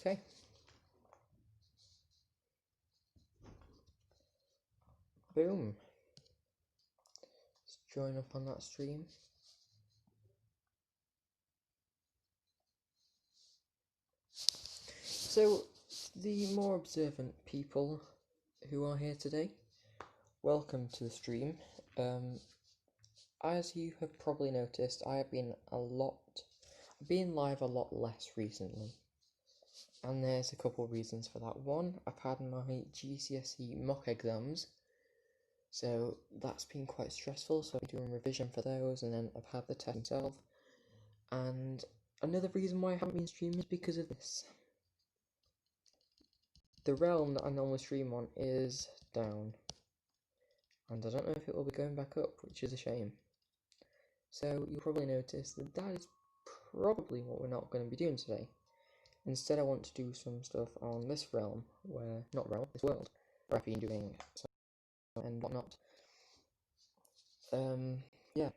Okay. Boom. Let's join up on that stream. So, the more observant people who are here today, welcome to the stream. As you have probably noticed, I have been live a lot less recently. And there's a couple of reasons for that. One, I've had my GCSE mock exams, so that's been quite stressful, so I'm doing revision for those, and then I've had the test itself. And another reason why I haven't been streaming is because of this. The realm that I normally stream on is down, and I don't know if it will be going back up, which is a shame. So you'll probably notice that that is probably what we're not going to be doing today. Instead, I want to do some stuff on this realm, this world, where I've been doing and whatnot. Yeah.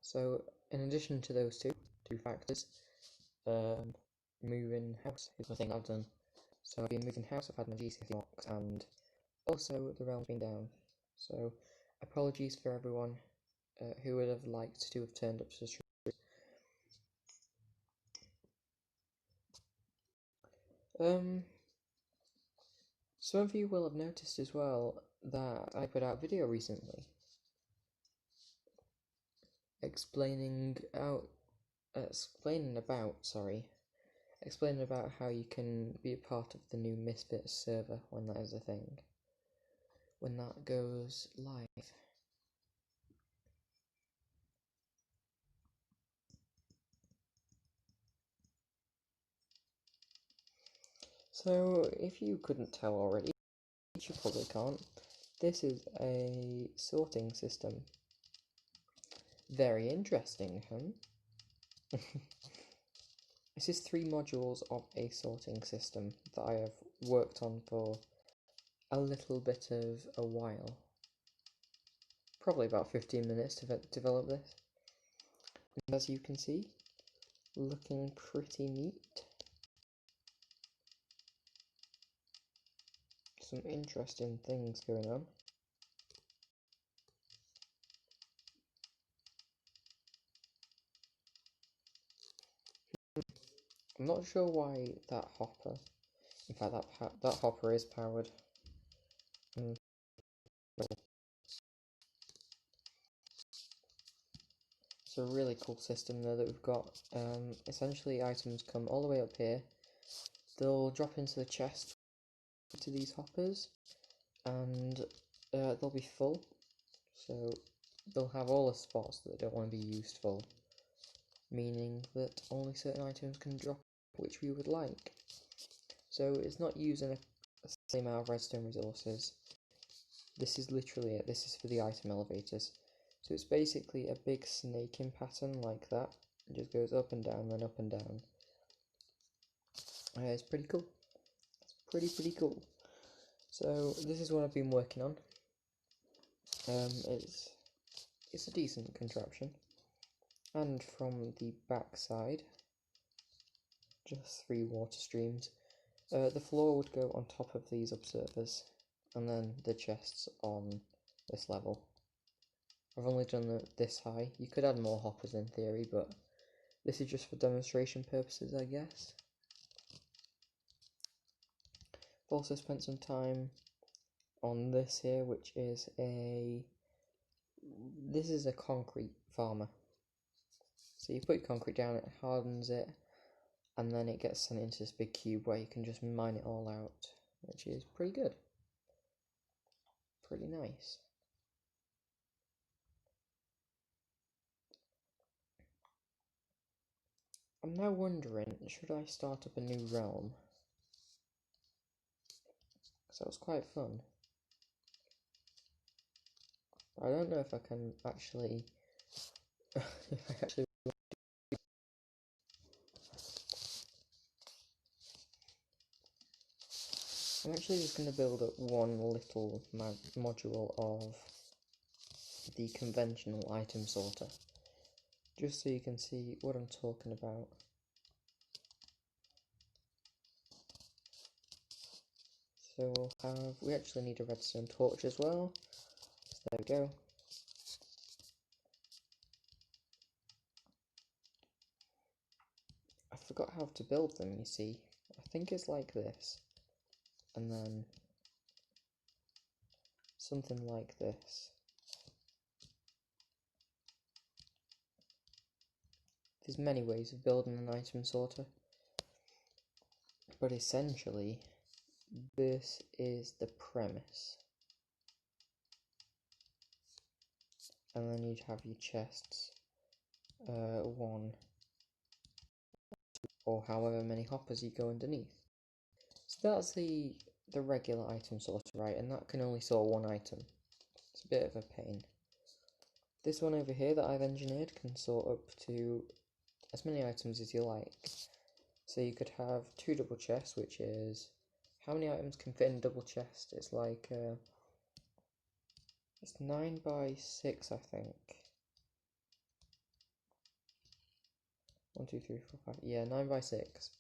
So, in addition to those two factors, moving house is the thing I've done. So I've been moving house, I've had my GCSE mocks, and also the realm's been down. So, apologies for everyone who would have liked to have turned up to the stream. Some of you will have noticed as well that I put out a video recently explaining about how you can be a part of the new Misfits server when that is a thing, when that goes live. So, if you couldn't tell already, which you probably can't, this is a sorting system. Very interesting, huh? This is 3 modules of a sorting system that I have worked on for a little bit of a while. Probably about 15 minutes to develop this. And as you can see, looking pretty neat. Some interesting things going on. I'm not sure why that hopper, in fact that hopper is powered. It's a really cool system though that we've got. Essentially items come all the way up here, they'll drop into the chest to these hoppers, and they'll be full, so they'll have all the spots that don't want to be used full, meaning that only certain items can drop which we would like. So it's not using a same amount of redstone resources. This is literally it. This is for the item elevators. So it's basically a big snaking pattern like that. It just goes up and down, then up and down. It's pretty cool. It's pretty cool. So this is what I've been working on. It's a decent contraption. And from the back side, just 3 water streams. The floor would go on top of these observers, and then the chests on this level. I've only done this high. You could add more hoppers in theory, but this is just for demonstration purposes, I guess. I've also spent some time on this here, which is a concrete farmer. So you put your concrete down, it hardens it, and then it gets sent into this big cube where you can just mine it all out, which is pretty good. Pretty nice. I'm now wondering, should I start up a new realm? Because that was quite fun. I don't know if I can actually... I'm actually just going to build up one little module of the conventional item sorter, just so you can see what I'm talking about. So we actually need a redstone torch as well. So there we go. I forgot how to build them, you see. I think it's like this. And then something like this. There's many ways of building an item sorter. But essentially, this is the premise. And then you'd have your chests. 1, or however many hoppers you go underneath. So that's the regular item sorter, right? And that can only sort one item. It's a bit of a pain. This one over here that I've engineered can sort up to as many items as you like. So you could have 2 double chests, which is... How many items can fit in a double chest? It's like... it's 9 by 6, I think. 1, 2, 3, 4, 5. Yeah, 9 by 6.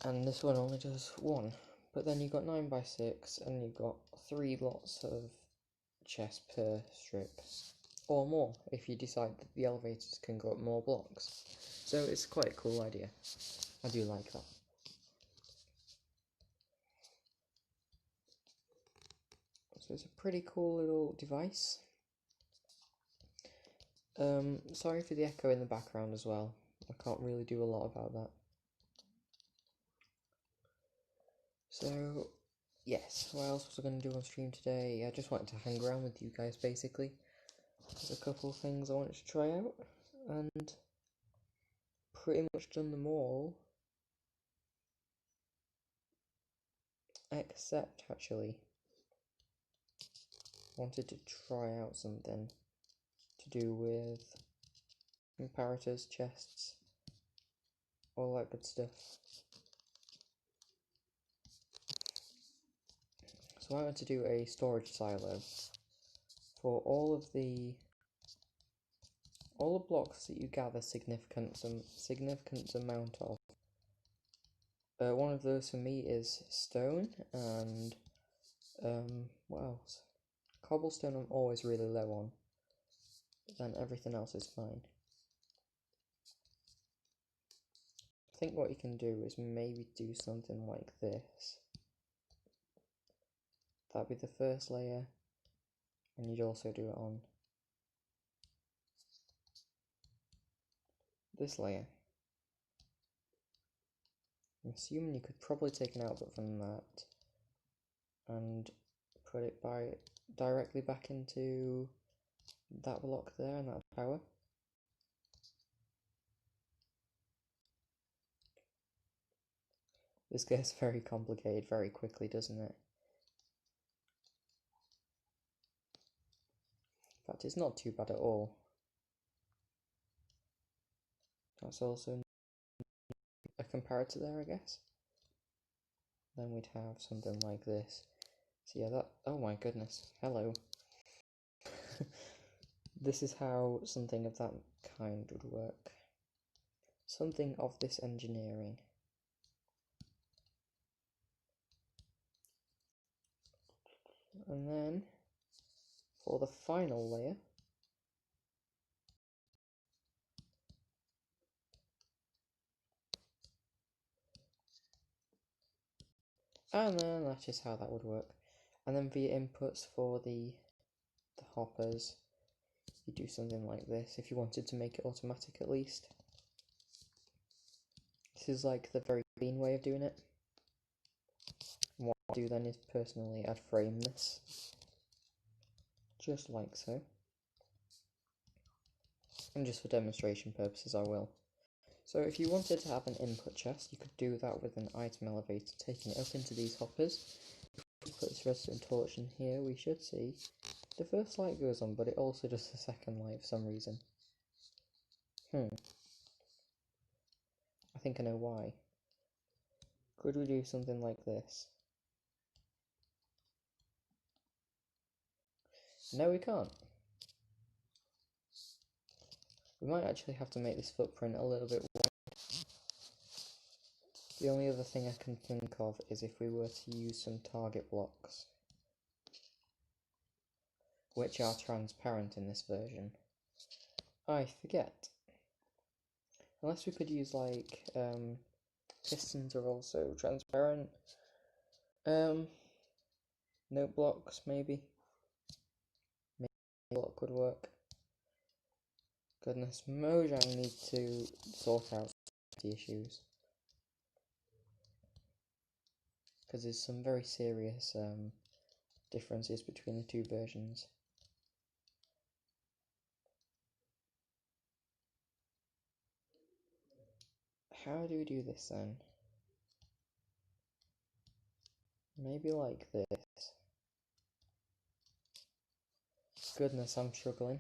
And this one only does 1. But then you've got 9 by 6, and you've got 3 lots of chests per strip. Or more, if you decide that the elevators can go up more blocks. So it's quite a cool idea. I do like that. So it's a pretty cool little device. Sorry for the echo in the background as well. I can't really do a lot about that. So, yes, what else was I going to do on stream today? I just wanted to hang around with you guys, basically. There's a couple of things I wanted to try out, and pretty much done them all. Except, actually, wanted to try out something to do with comparators, chests, all that good stuff. So I want to do a storage silo for all the blocks that you gather significant amount of. One of those for me is stone, and what else? Cobblestone I'm always really low on, but then everything else is fine. I think what you can do is maybe do something like this. That'd be the first layer, and you'd also do it on this layer. I'm assuming you could probably take an output from that and put it directly back into that block there and that power. This gets very complicated very quickly, doesn't it? In fact, it's not too bad at all. That's also a comparator there, I guess. Then we'd have something like this. So yeah, oh my goodness, hello. This is how something of that kind would work. Something of this engineering. And then, for the final layer, and then that is how that would work. And then for your inputs for the hoppers, you do something like this, if you wanted to make it automatic at least. This is like the very clean way of doing it. And what I'll do then is, personally, I'd frame this, just like so. And just for demonstration purposes I will. So if you wanted to have an input chest, you could do that with an item elevator, taking it up into these hoppers. If we put this redstone torch in here, we should see the first light goes on, but it also does the second light for some reason. I think I know why. Could we do something like this? No, we can't. We might actually have to make this footprint a little bit wide. The only other thing I can think of is if we were to use some target blocks, which are transparent in this version. I forget. Unless we could use like pistons are also transparent. Note blocks maybe. Maybe block could work. Goodness, Mojang need to sort out the issues. Because there's some very serious differences between the two versions. How do we do this then? Maybe like this. Goodness, I'm struggling.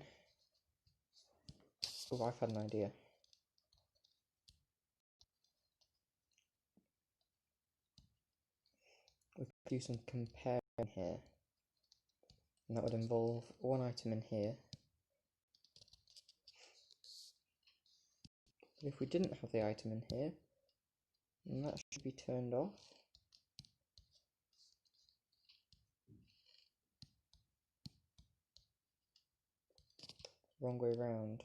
Oh, I've had an idea. We could do some comparing here. And that would involve one item in here. But if we didn't have the item in here, then that should be turned off. Wrong way round.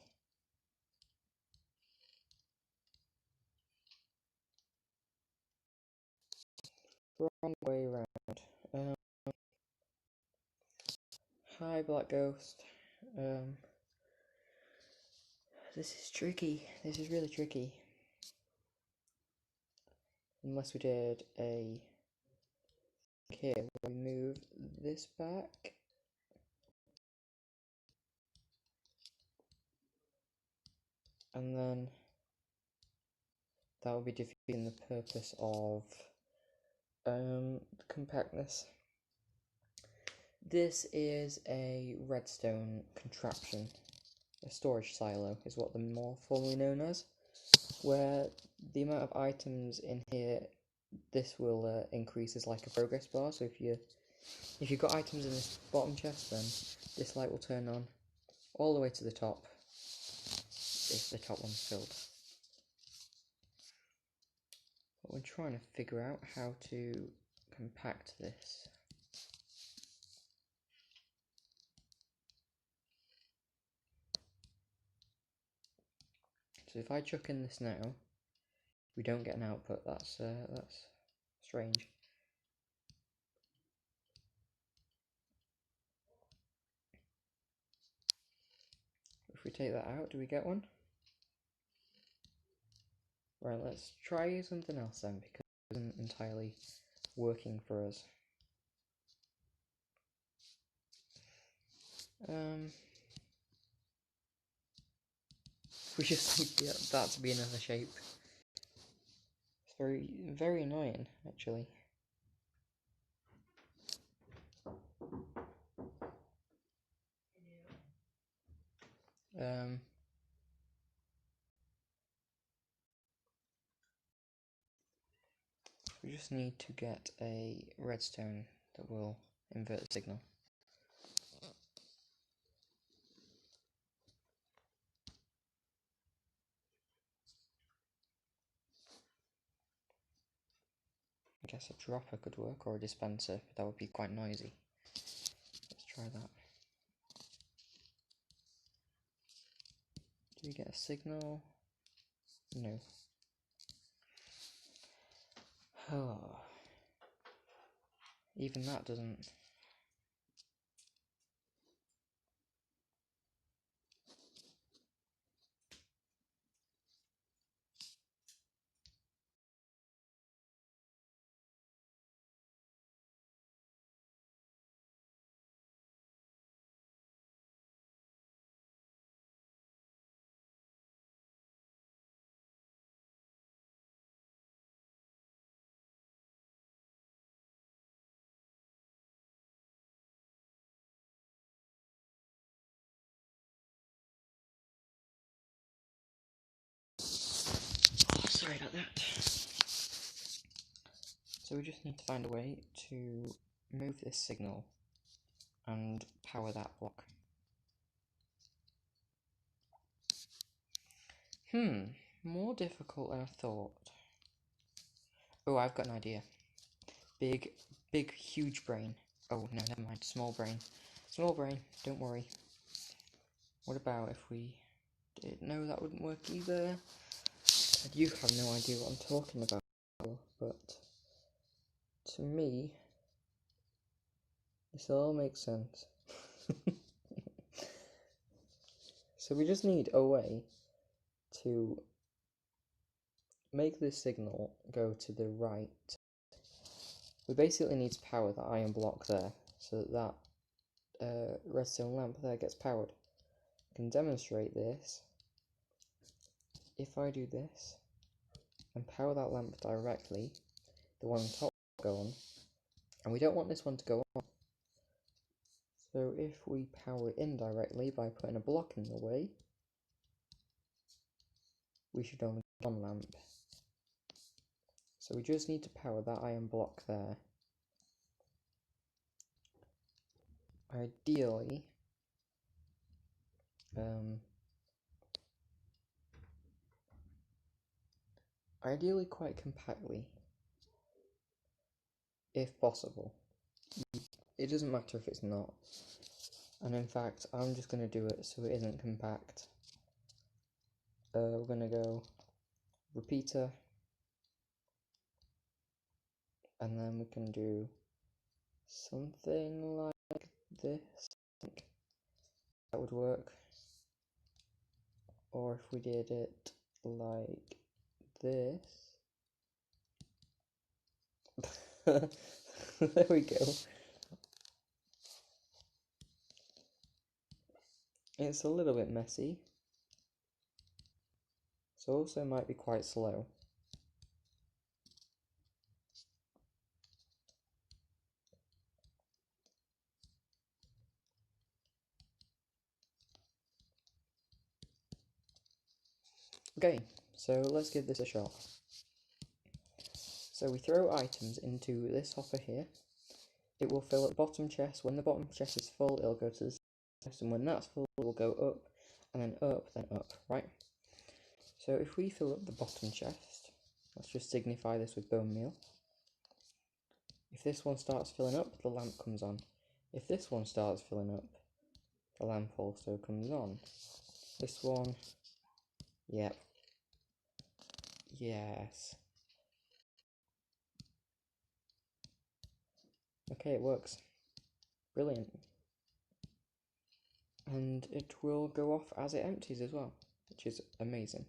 Wrong way round. Hi, Black Ghost. This is tricky. This is really tricky. Unless we did a... Okay, we move this back. And then that would be defeating the purpose of compactness. This is a redstone contraption. A storage silo is what they're more formally known as, where the amount of items in here, this will increase as like a progress bar. So if you've got items in this bottom chest, then this light will turn on all the way to the top if the top one's filled. But we're trying to figure out how to compact this. So if I chuck in this now, we don't get an output. That's strange. If we take that out, do we get one? Right, let's try something else then, because it isn't entirely working for us. We just need that to be another shape. It's very annoying, actually. We just need to get a redstone that will invert the signal. I guess a dropper could work, or a dispenser, but that would be quite noisy. Let's try that. Do we get a signal? No. Oh. Even that doesn't. Sorry about that. So we just need to find a way to move this signal and power that block. More difficult than I thought. Oh, I've got an idea. Big, huge brain. Oh, no, never mind. Small brain. Small brain, don't worry. What about if we did... No, that wouldn't work either. And you have no idea what I'm talking about, but to me, this all makes sense. So we just need a way to make this signal go to the right. We basically need to power that iron block there, so that redstone lamp there gets powered. I can demonstrate this. If I do this, and power that lamp directly, the one on top will go on, and we don't want this one to go on. So if we power it indirectly by putting a block in the way, we should only get one lamp. So we just need to power that iron block there. Ideally, quite compactly, if possible. It doesn't matter if it's not. And in fact, I'm just going to do it so it isn't compact. We're going to go repeater, and then we can do something like this. I think that would work. Or if we did it like this. There we go. It's a little bit messy, so also might be quite slow. Okay, so let's give this a shot. So we throw items into this hopper here. It will fill up the bottom chest. When the bottom chest is full, it'll go to the chest, and when that's full, it will go up, and then up, right? So if we fill up the bottom chest, let's just signify this with bone meal. If this one starts filling up, the lamp comes on. If this one starts filling up, the lamp also comes on. This one, yep. Yes. Okay, it works. Brilliant. And it will go off as it empties as well, which is amazing.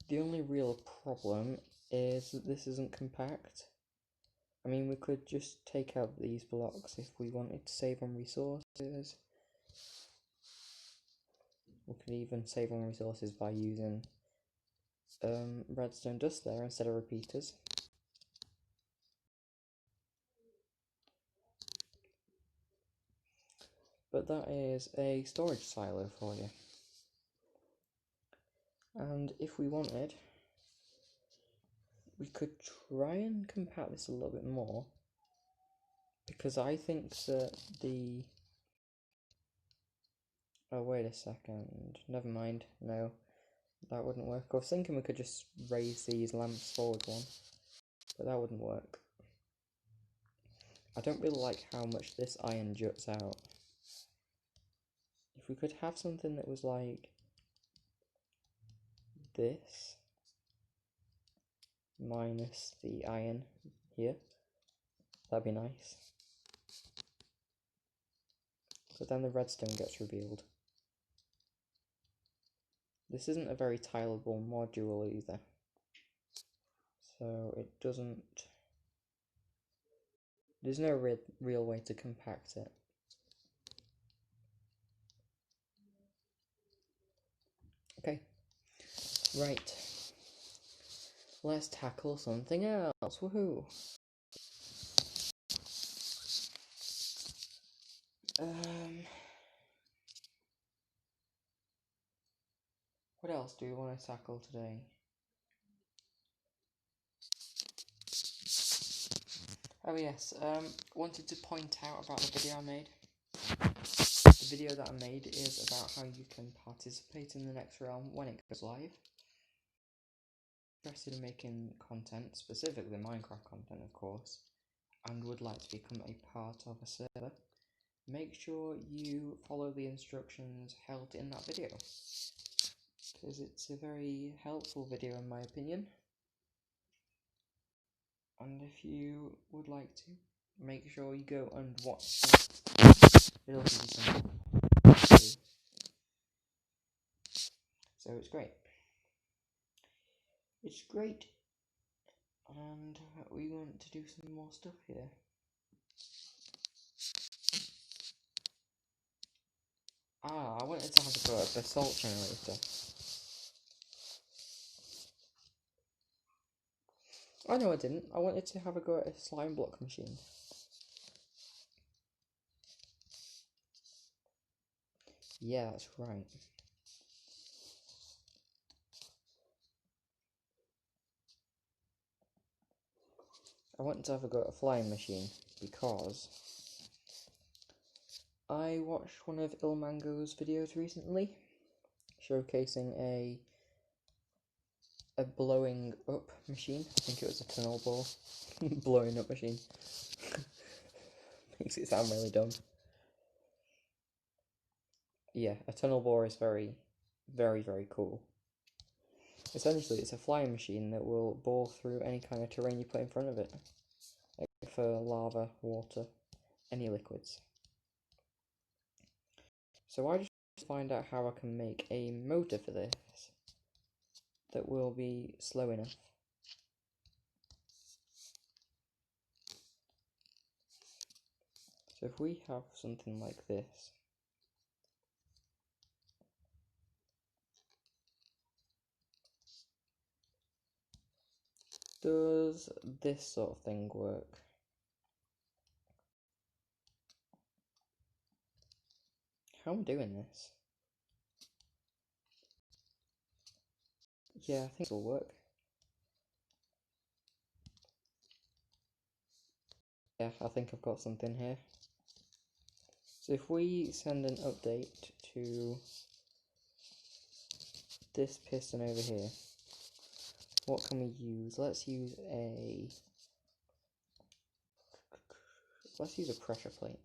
The only real problem is that this isn't compact. I mean, we could just take out these blocks if we wanted to save on resources. We could even save on resources by using redstone dust there instead of repeaters. But that is a storage silo for you. And if we wanted, we could try and compact this a little bit more, because I think that the... Oh, wait a second. Never mind. No, that wouldn't work. I was thinking we could just raise these lamps forward one, but that wouldn't work. I don't really like how much this iron juts out. If we could have something that was like this, minus the iron here, that'd be nice. But then the redstone gets revealed. This isn't a very tileable module either, so it doesn't... There's no real way to compact it. Okay, right. Let's tackle something else. Woohoo! What else do we want to tackle today? Oh yes, wanted to point out about the video I made. The video that I made is about how you can participate in the next realm when it goes live. Interested in making content, specifically Minecraft content of course, and would like to become a part of a server, make sure you follow the instructions held in that video, because it's a very helpful video in my opinion. And if you would like to, make sure you go and watch it. It'll give you some to do. So it's great. It's great. And we want to do some more stuff here. I wanted to have a go at the salt generator. Oh no, I didn't. I wanted to have a go at a slime block machine. Yeah, that's right. I wanted to have a go at a flying machine because I watched one of Ilmango's videos recently showcasing a blowing up machine. I think it was a tunnel bore. Blowing up machine. Makes it sound really dumb. Yeah, a tunnel bore is very, very, very cool. Essentially, it's a flying machine that will bore through any kind of terrain you put in front of it. Like for lava, water, any liquids. So I just find out how I can make a motor for this that will be slow enough. So if we have something like this, does this sort of thing work? How am I doing this? Yeah, I think it'll work. Yeah, I think I've got something here. So if we send an update to this piston over here, what can we use? Let's use a pressure plate.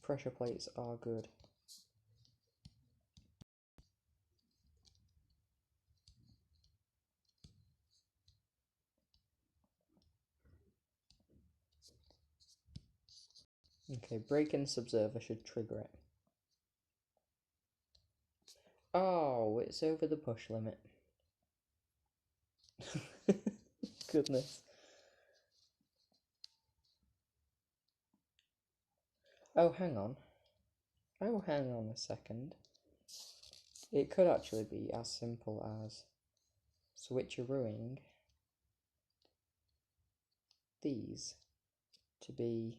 Pressure plates are good. Okay, break-in subserver should trigger it. Oh, it's over the push limit. Goodness. Oh, hang on. Oh, hang on a second. It could actually be as simple as switcherooing these to be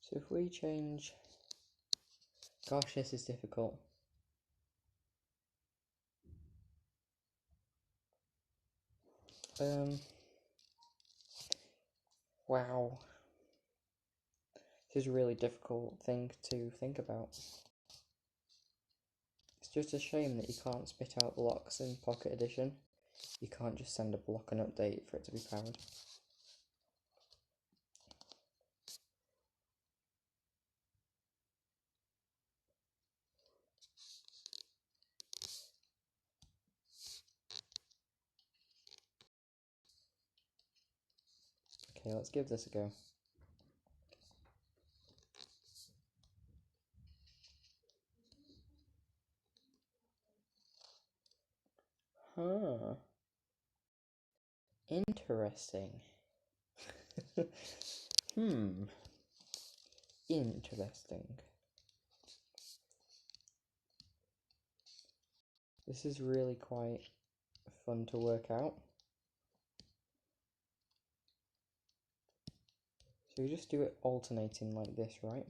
so if we change, gosh, this is difficult. Wow. This is a really difficult thing to think about. It's just a shame that you can't spit out blocks in Pocket Edition. You can't just send a block an update for it to be powered. Okay, let's give this a go. Huh. Interesting. Interesting. This is really quite fun to work out. So you just do it alternating like this, right?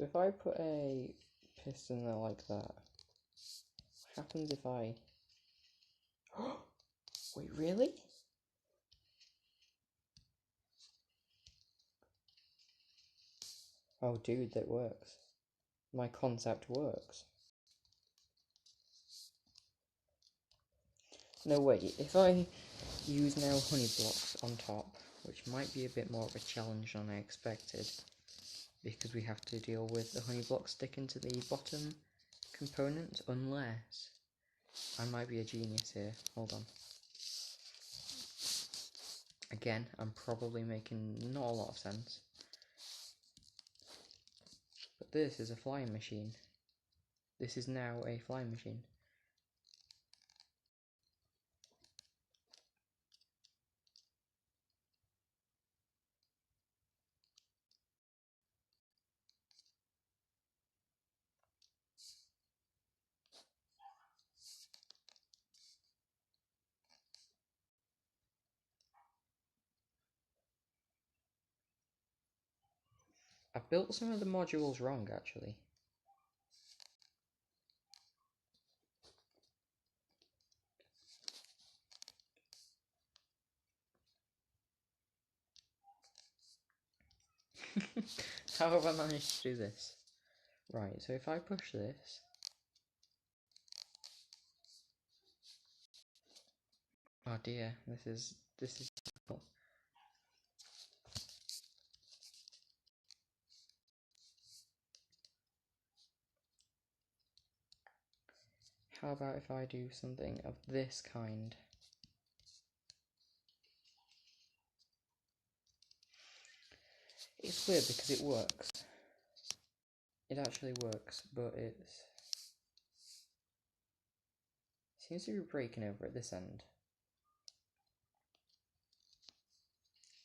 So if I put a piston there like that, what happens if I... Wait, really? Oh dude, that works. My concept works. No, wait, if I use now honey blocks on top, which might be a bit more of a challenge than I expected, because we have to deal with the honey block sticking to the bottom component, unless I might be a genius here. Hold on. Again, I'm probably making not a lot of sense, but this is a flying machine. This is now a flying machine. I've built some of the modules wrong, actually. How have I managed to do this? Right, so if I push this... Oh dear, this is difficult. How about if I do something of this kind? It's weird because it works. It actually works, but it seems to be breaking over at this end.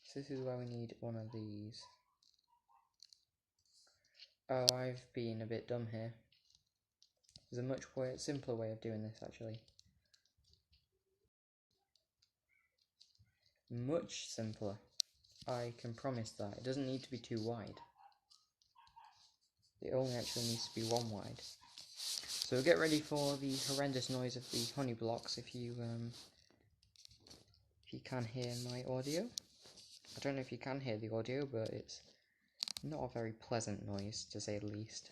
So this is where we need one of these. Oh, I've been a bit dumb here. There's a much simpler way of doing this, actually. Much simpler. I can promise that. It doesn't need to be too wide. It only actually needs to be one wide. So get ready for the horrendous noise of the honey blocks if you can hear my audio. I don't know if you can hear the audio, but it's not a very pleasant noise, to say the least.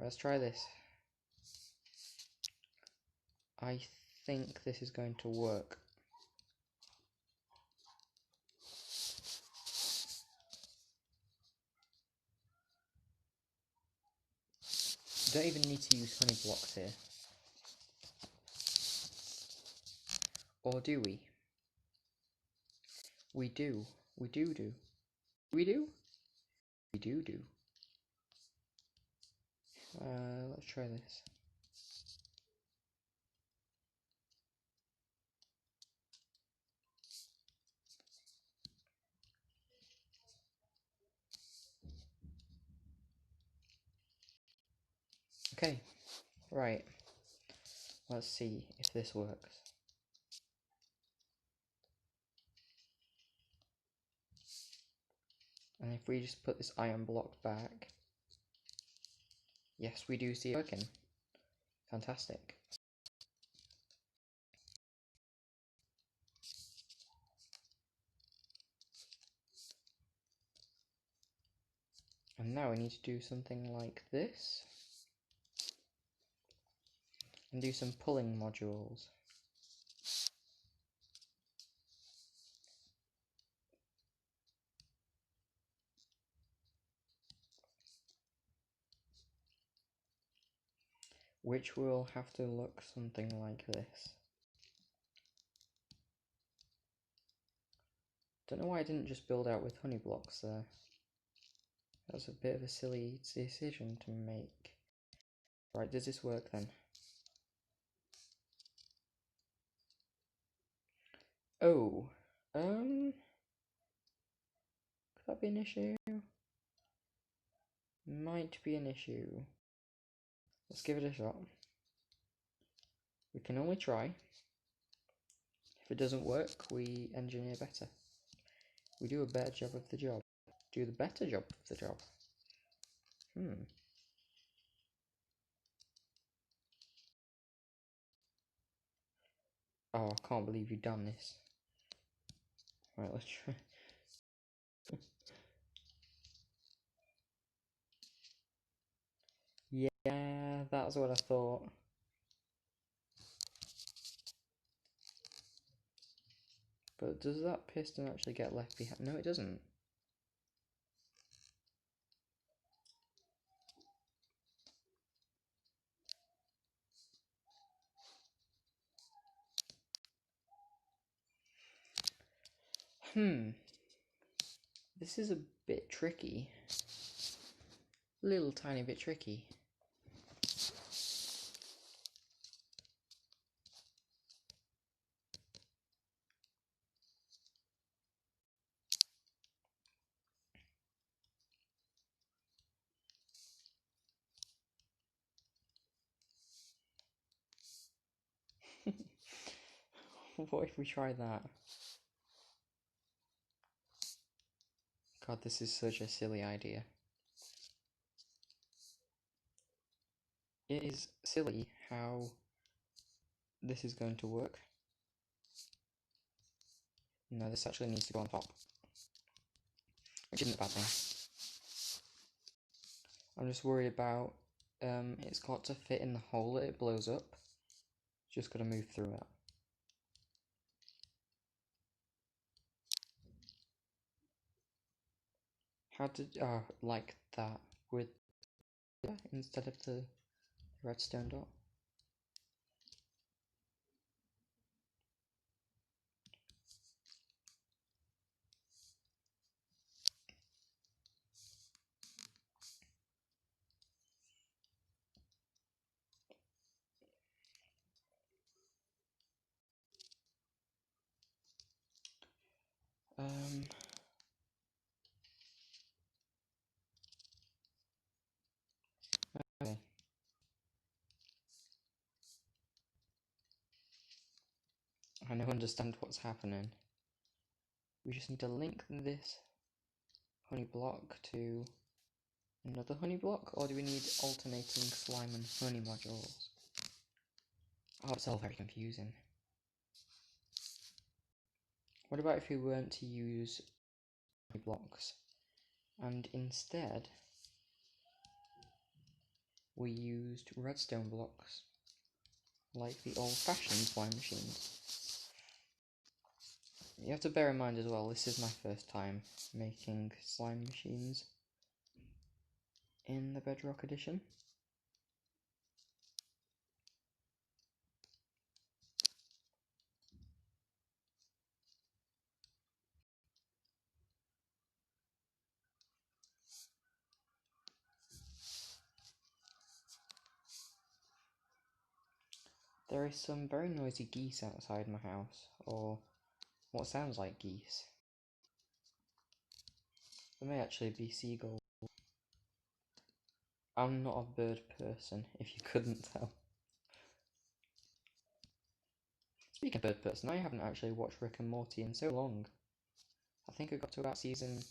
Let's try this. I think this is going to work. You don't even need to use honey blocks here. Or do we? We do. We do. We do? We do. Let's try this. Okay, right. Let's see if this works. And if we just put this iron block back, yes, we do see it working. Fantastic. And now we need to do something like this. And do some pulling modules. Which will have to look something like this. Don't know why I didn't just build out with honey blocks there. That was a bit of a silly decision to make. Right, does this work then? Oh, could that be an issue? Might be an issue. Let's give it a shot. We can only try. If it doesn't work, we engineer better. We do a better job of the job. Do the better job of the job. Oh, I can't believe you've done this. Right, let's try. Yeah, that's what I thought. But does that piston actually get left behind? No, it doesn't. This is a bit tricky. Little tiny bit tricky. What if we try that? God, this is such a silly idea. It is silly how this is going to work. No, this actually needs to go on top. Which isn't a bad thing. I'm just worried about it's got to fit in the hole that it blows up. Just got to move through it. How did like that with instead of the redstone dot? Okay. I now understand what's happening. We just need to link this honey block to another honey block, or do we need alternating slime and honey modules? Oh, it's all very confusing. What about if we weren't to use honey blocks, and instead we used redstone blocks, like the old-fashioned slime machines? You have to bear in mind as well, this is my first time making slime machines in the Bedrock edition. There is some very noisy geese outside my house, or what sounds like geese. There may actually be seagulls. I'm not a bird person, if you couldn't tell. Speaking of bird person, I haven't actually watched Rick and Morty in so long. I think I got to about season...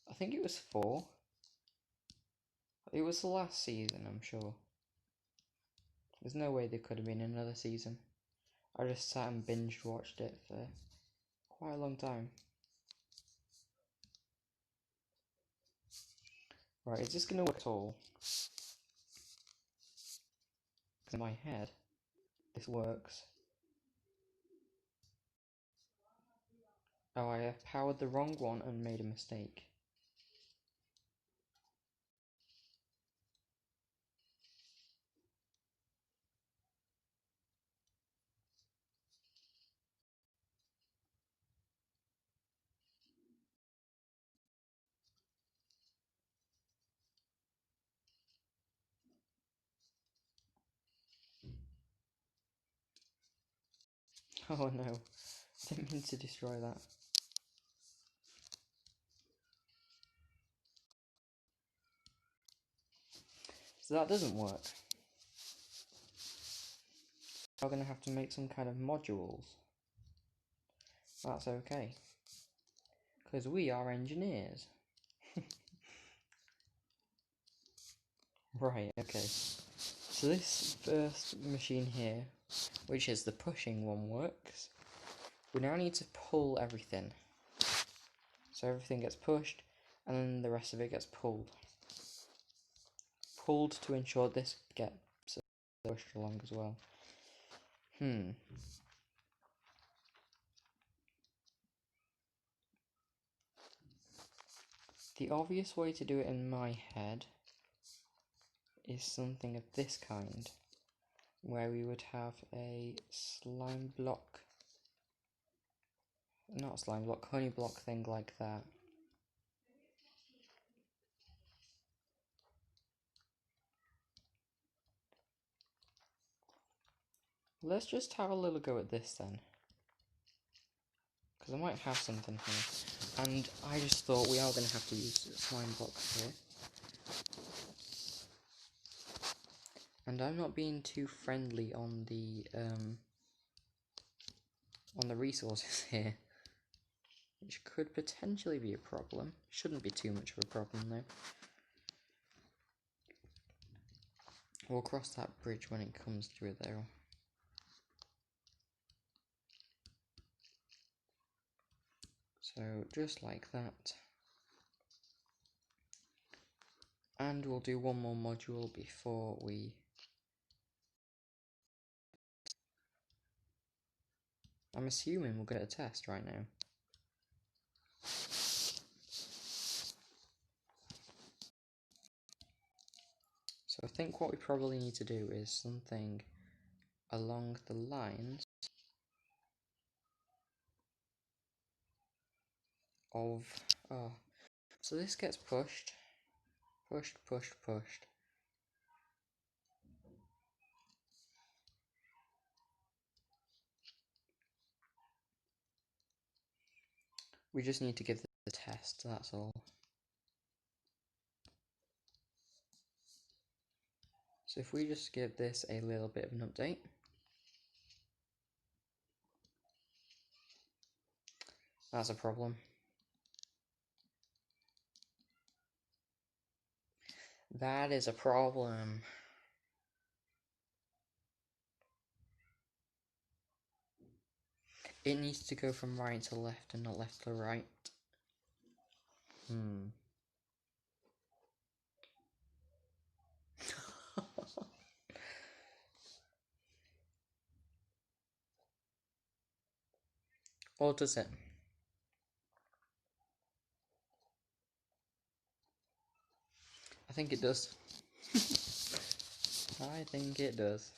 I think it was 4. It was the last season, I'm sure. There's no way there could have been another season. I just sat and binge watched it for quite a long time. Right, is this gonna work at all? In my head, this works. Oh, I have powered the wrong one and made a mistake. Oh no, I didn't mean to destroy that. So that doesn't work. I'm going to have to make some kind of modules. That's okay. Because we are engineers. Right, okay. So this first machine here, which is the pushing one, works. We now need to pull everything. So everything gets pushed, and then the rest of it gets pulled. Pulled to ensure this gets pushed along as well. The obvious way to do it in my head is something of this kind, where we would have a slime block, not slime block, honey block thing like that. Let's just have a little go at this then, because I might have something here, and I just thought we are going to have to use slime blocks here. And I'm not being too friendly on the resources here, which could potentially be a problem. Shouldn't be too much of a problem though. We'll cross that bridge when it comes to it though. So just like that. And we'll do one more module before we... I'm assuming we'll get a test right now. So I think what we probably need to do is something along the lines of... Oh, so this gets pushed. Pushed. We just need to give this a test, that's all. So if we just give this a little bit of an update. That's a problem. That is a problem. It needs to go from right to left and not left to right. Or does it? I think it does. I think it does.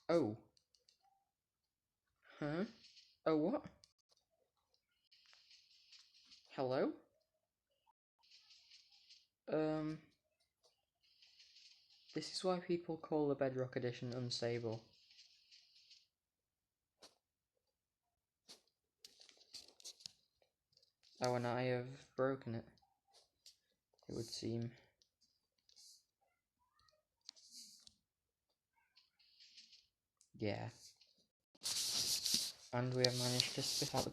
Oh. Huh? Oh, what? Hello? This is why people call the Bedrock Edition unstable. Oh, and I have broken it. It would seem. Yeah. And we have managed to spit out the...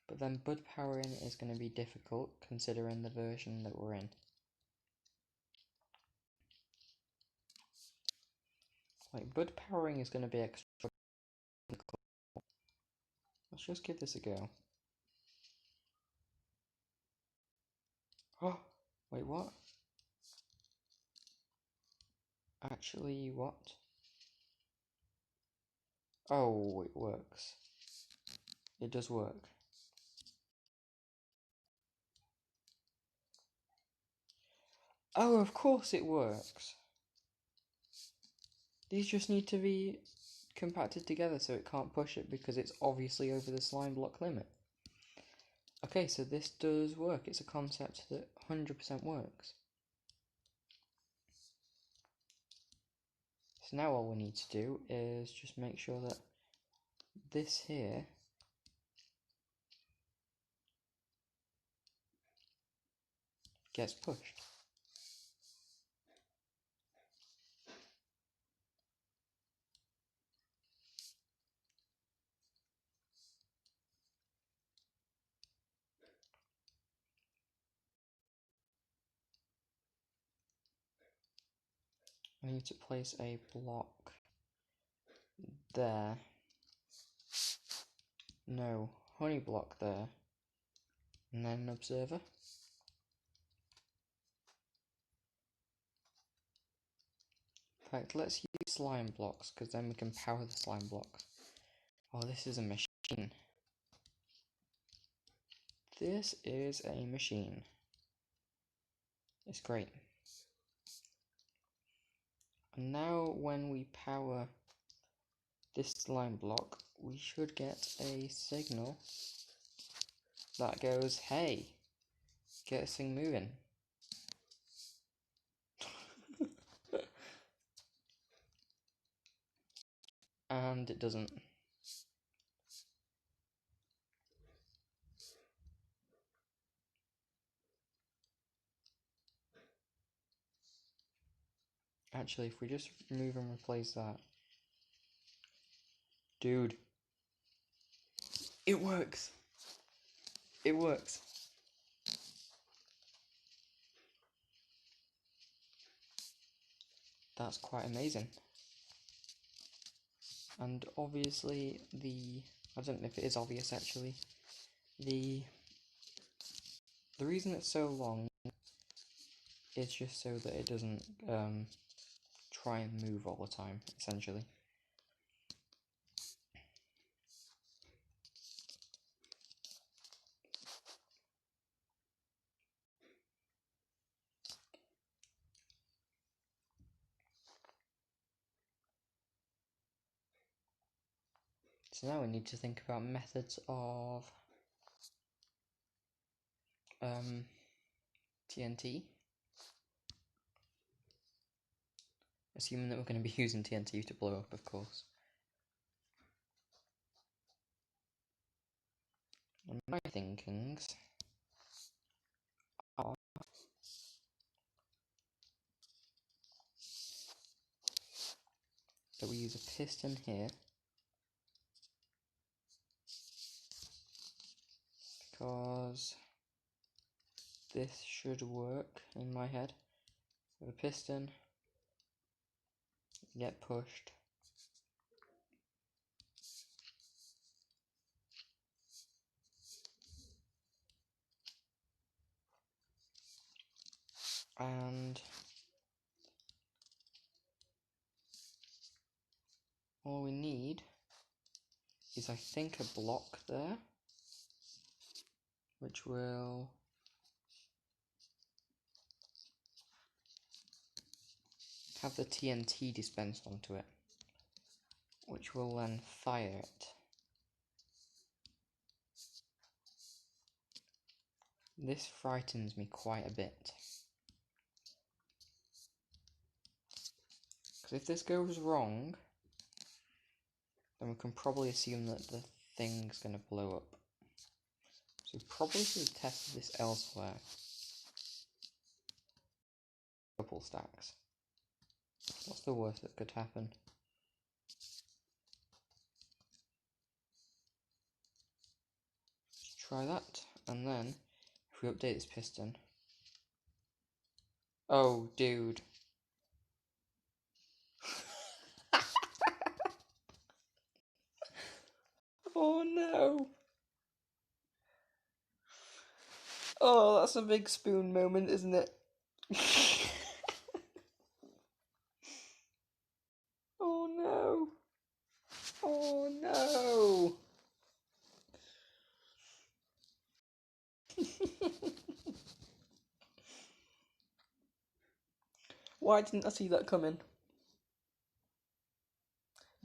But then bud powering is going to be difficult considering the version that we're in. Like, bud powering is going to be extra difficult. Let's just give this a go. Oh, wait, what? Actually, what? Oh, it works. It does work. Oh, of course it works. These just need to be compacted together so it can't push it because it's obviously over the slime block limit. Okay, so this does work. It's a concept that 100% works. So now all we need to do is just make sure that this here gets pushed. I need to place a block there. No, honey block there. And then an observer. In fact, let's use slime blocks, because then we can power the slime blocks. Oh, this is a machine. This is a machine. It's great. And now when we power this slime block, we should get a signal that goes, hey, get this thing moving. And it doesn't. Actually, if we just remove and replace that. Dude. It works. It works. That's quite amazing. And obviously I don't know if it is obvious actually, the reason it's so long is just so that it doesn't try and move all the time, essentially. So now we need to think about methods of TNT. Assuming that we're going to be using TNT to blow up, of course. And my thinkings are that we use a piston here, because this should work in my head. With a piston, get pushed. And all we need is, I think, a block there, which will have the TNT dispensed onto it, which will then fire it. This frightens me quite a bit. Because if this goes wrong, then we can probably assume that the thing's going to blow up. So we probably should have tested this elsewhere. Couple stacks. What's the worst that could happen? Let's try that, and then if we update this piston. Oh, dude. Oh no. Oh, that's a big spoon moment, isn't it? Oh no. Oh no. Why didn't I see that coming?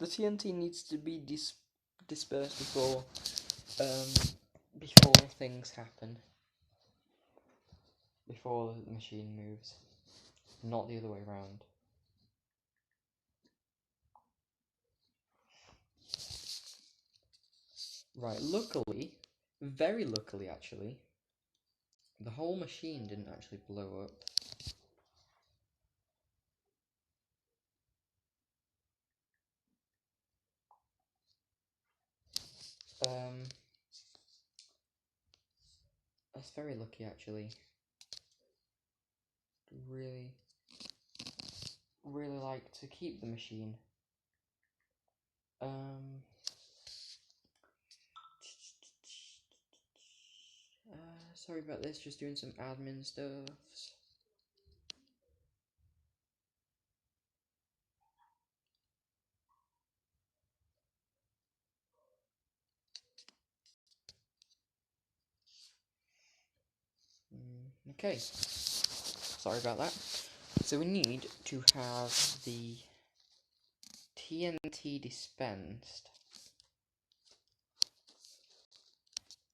The TNT needs to be dispersed before things happen. Before the machine moves. Not the other way around. Right, luckily, very luckily actually, the whole machine didn't actually blow up. That's very lucky actually. Really like to keep the machine. Sorry about this, just doing some admin stuffs. Okay, sorry about that. So we need to have the TNT dispensed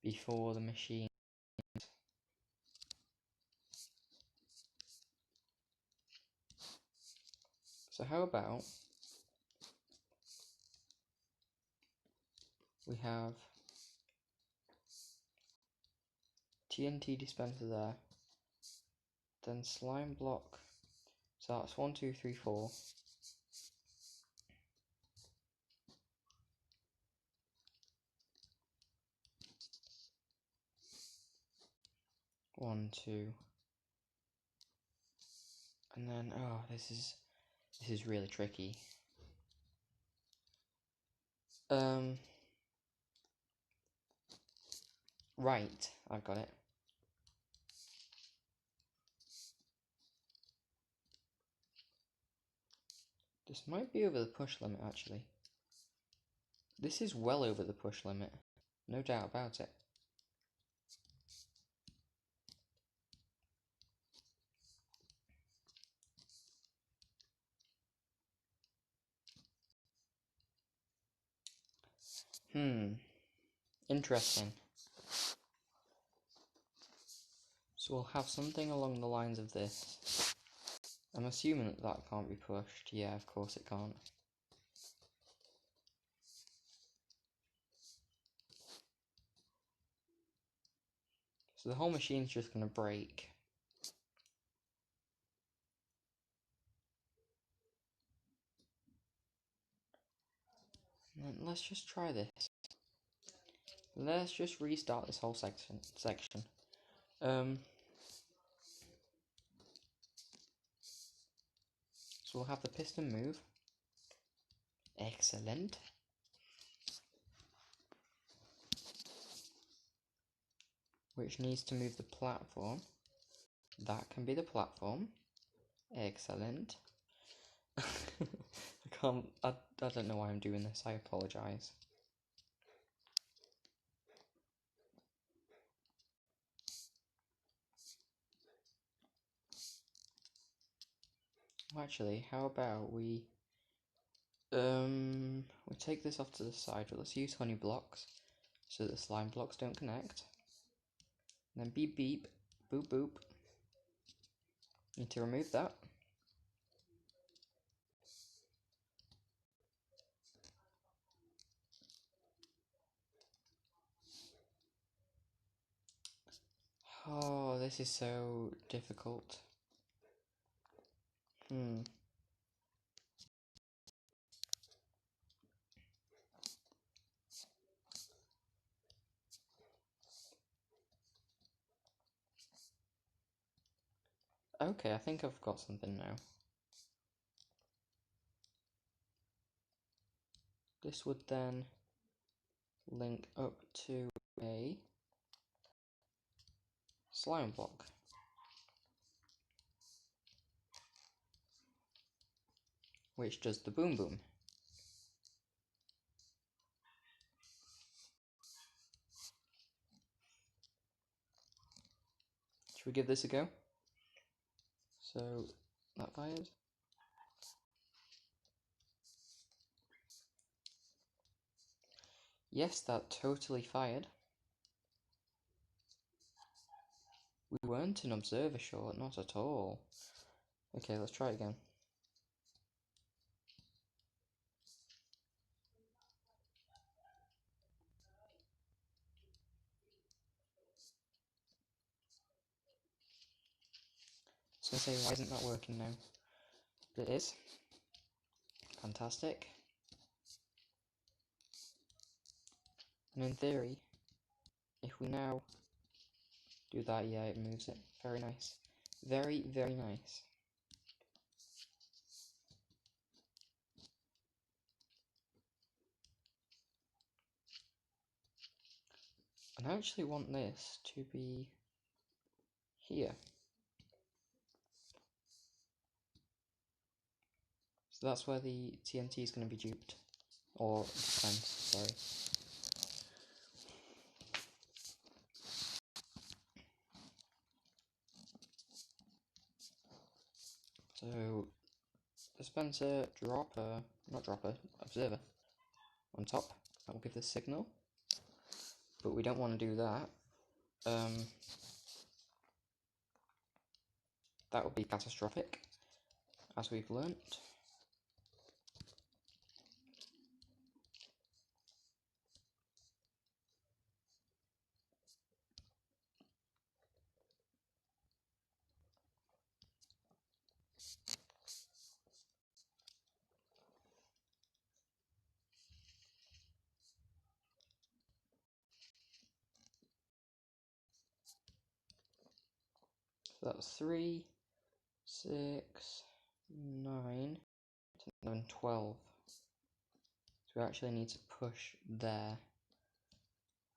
before the machine. So how about we have TNT dispenser there, then slime block, so that's 1, 2, 3, 4. One, two, and then this is really tricky. Right, I've got it. This might be over the push limit actually. This is well over the push limit, no doubt about it. Interesting. So we'll have something along the lines of this. I'm assuming that can't be pushed. Yeah, of course it can't. So the whole machine's just going to break. And then let's just try this. Let's just restart this whole section. So we'll have the piston move. Excellent. Which needs to move the platform. That can be the platform. Excellent. I don't know why I'm doing this, I apologise. Well, actually, how about we take this off to the side, but let's use honey blocks so that the slime blocks don't connect. And then beep beep, boop boop. Need to remove that. Oh, this is so difficult. Okay, I think I've got something now. This would then link up to a slime block. Which does the boom boom. Should we give this a go? So, that fires. Yes, that totally fired. We weren't an observer short, not at all. Okay, let's try it again. I was gonna say, why isn't that working now? But it is. Fantastic. And in theory, if we now do that, yeah, it moves it. Very nice. Very, very nice. And I actually want this to be here. So that's where the TNT is going to be duped. Or dispensed, sorry. So, dispenser, dropper, not dropper, observer, on top. That will give the signal. But we don't want to do that. That would be catastrophic, as we've learnt. So that's 3, 6, 9, 10, 11, 12. So we actually need to push there.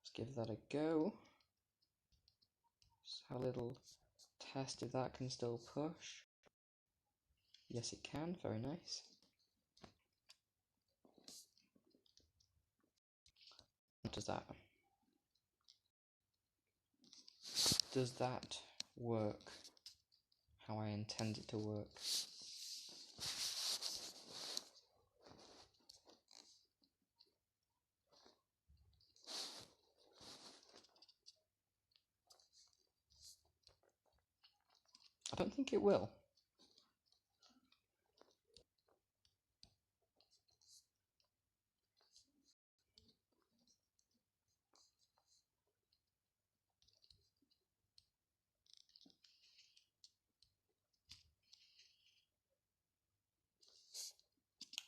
Let's give that a go. Just have a little test if that can still push. Yes, it can. Very nice. What does that? Does that work how I intend it to work? I don't think it will.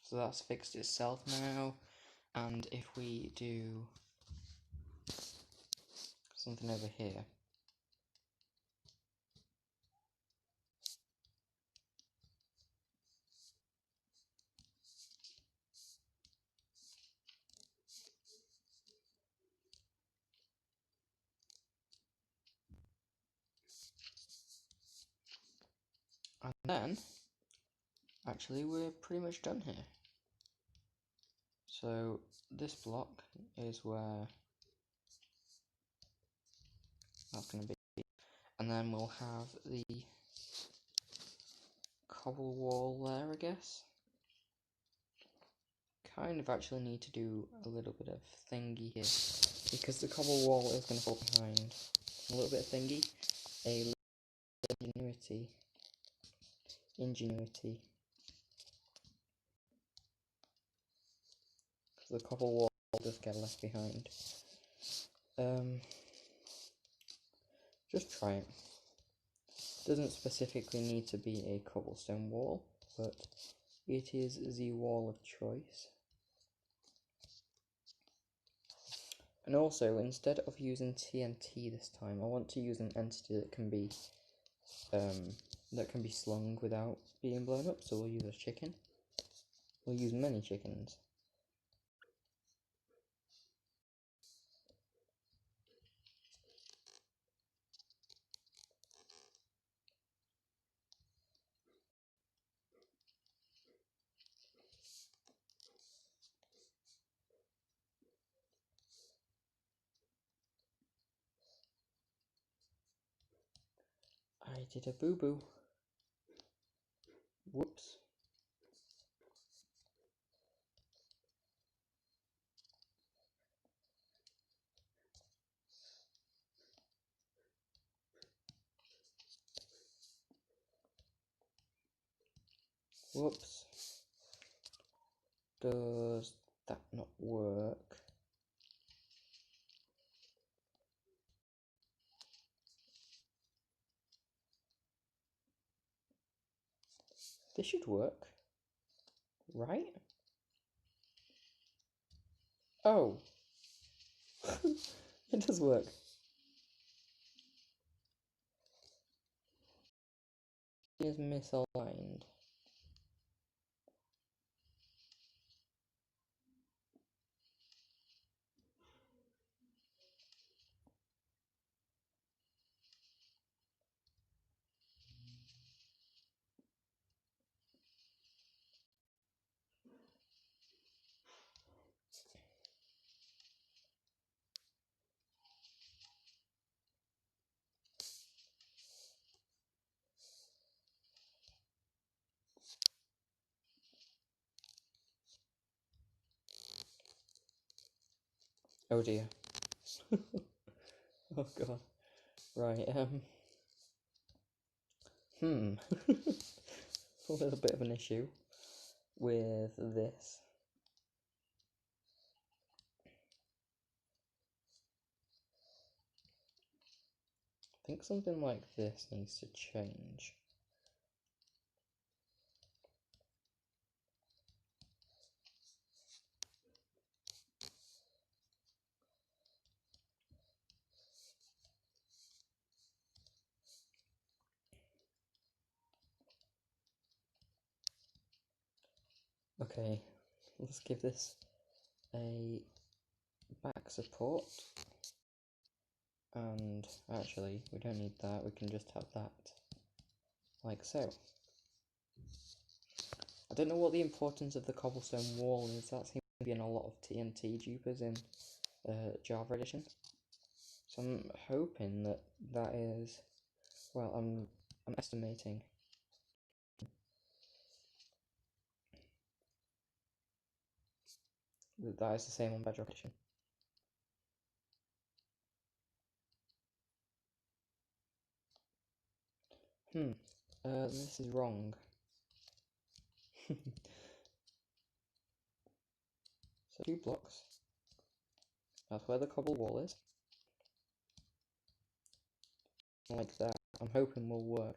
So that's fixed itself now, and if we do something over here, and then actually we're pretty much done here. So this block is where that's going to be, and then we'll have the cobble wall there, I guess. Kind of actually need to do a little bit of thingy here, because the cobble wall is going to fall behind. A little bit of thingy, a little ingenuity. The cobble wall does get left behind. Just try it. Doesn't specifically need to be a cobblestone wall, but it is the wall of choice. And also, instead of using TNT this time, I want to use an entity that can be slung without being blown up. So we'll use a chicken. We'll use many chickens. I did a boo-boo. Whoops. Whoops. Does that not work? This should work, right? Oh, it does work. It is misaligned. Oh dear. Oh god. Right, a little bit of an issue with this. I think something like this needs to change. Okay, let's give this a back support. And actually, we don't need that, we can just have that like so. I don't know what the importance of the cobblestone wall is. That seems to be in a lot of TNT dupers in Java Edition. So I'm hoping that that is, well, I'm estimating that that is the same on Bedrock Edition. This is wrong. So 2 blocks. That's where the cobble wall is. Like that. I'm hoping will work.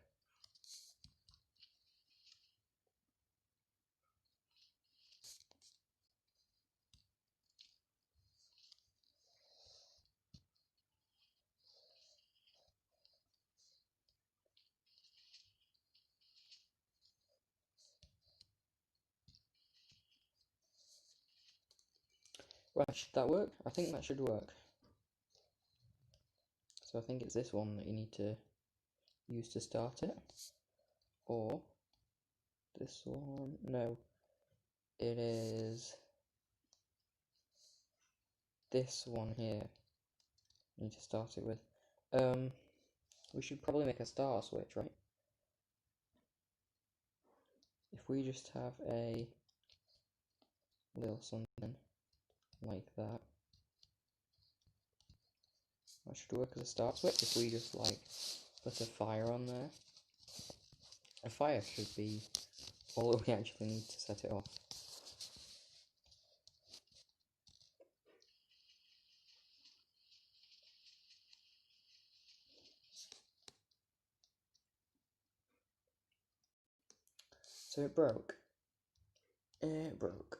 Right, should that work? I think that should work. So I think it's this one that you need to use to start it. Or this one. No. It is this one here. You need to start it with. We should probably make a star switch, right? If we just have a little something like that. That should work as a start switch if we just like put a fire on there. A fire should be all that we actually need to set it off. So it broke. It broke.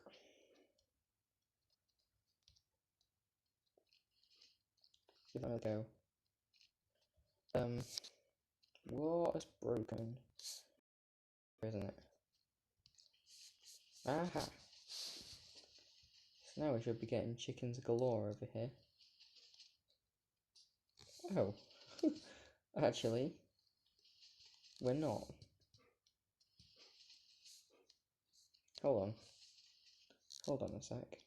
Give that a go. What is broken? Isn't it? Aha! So now we should be getting chickens galore over here. Oh. Actually, we're not. Hold on. Hold on a sec.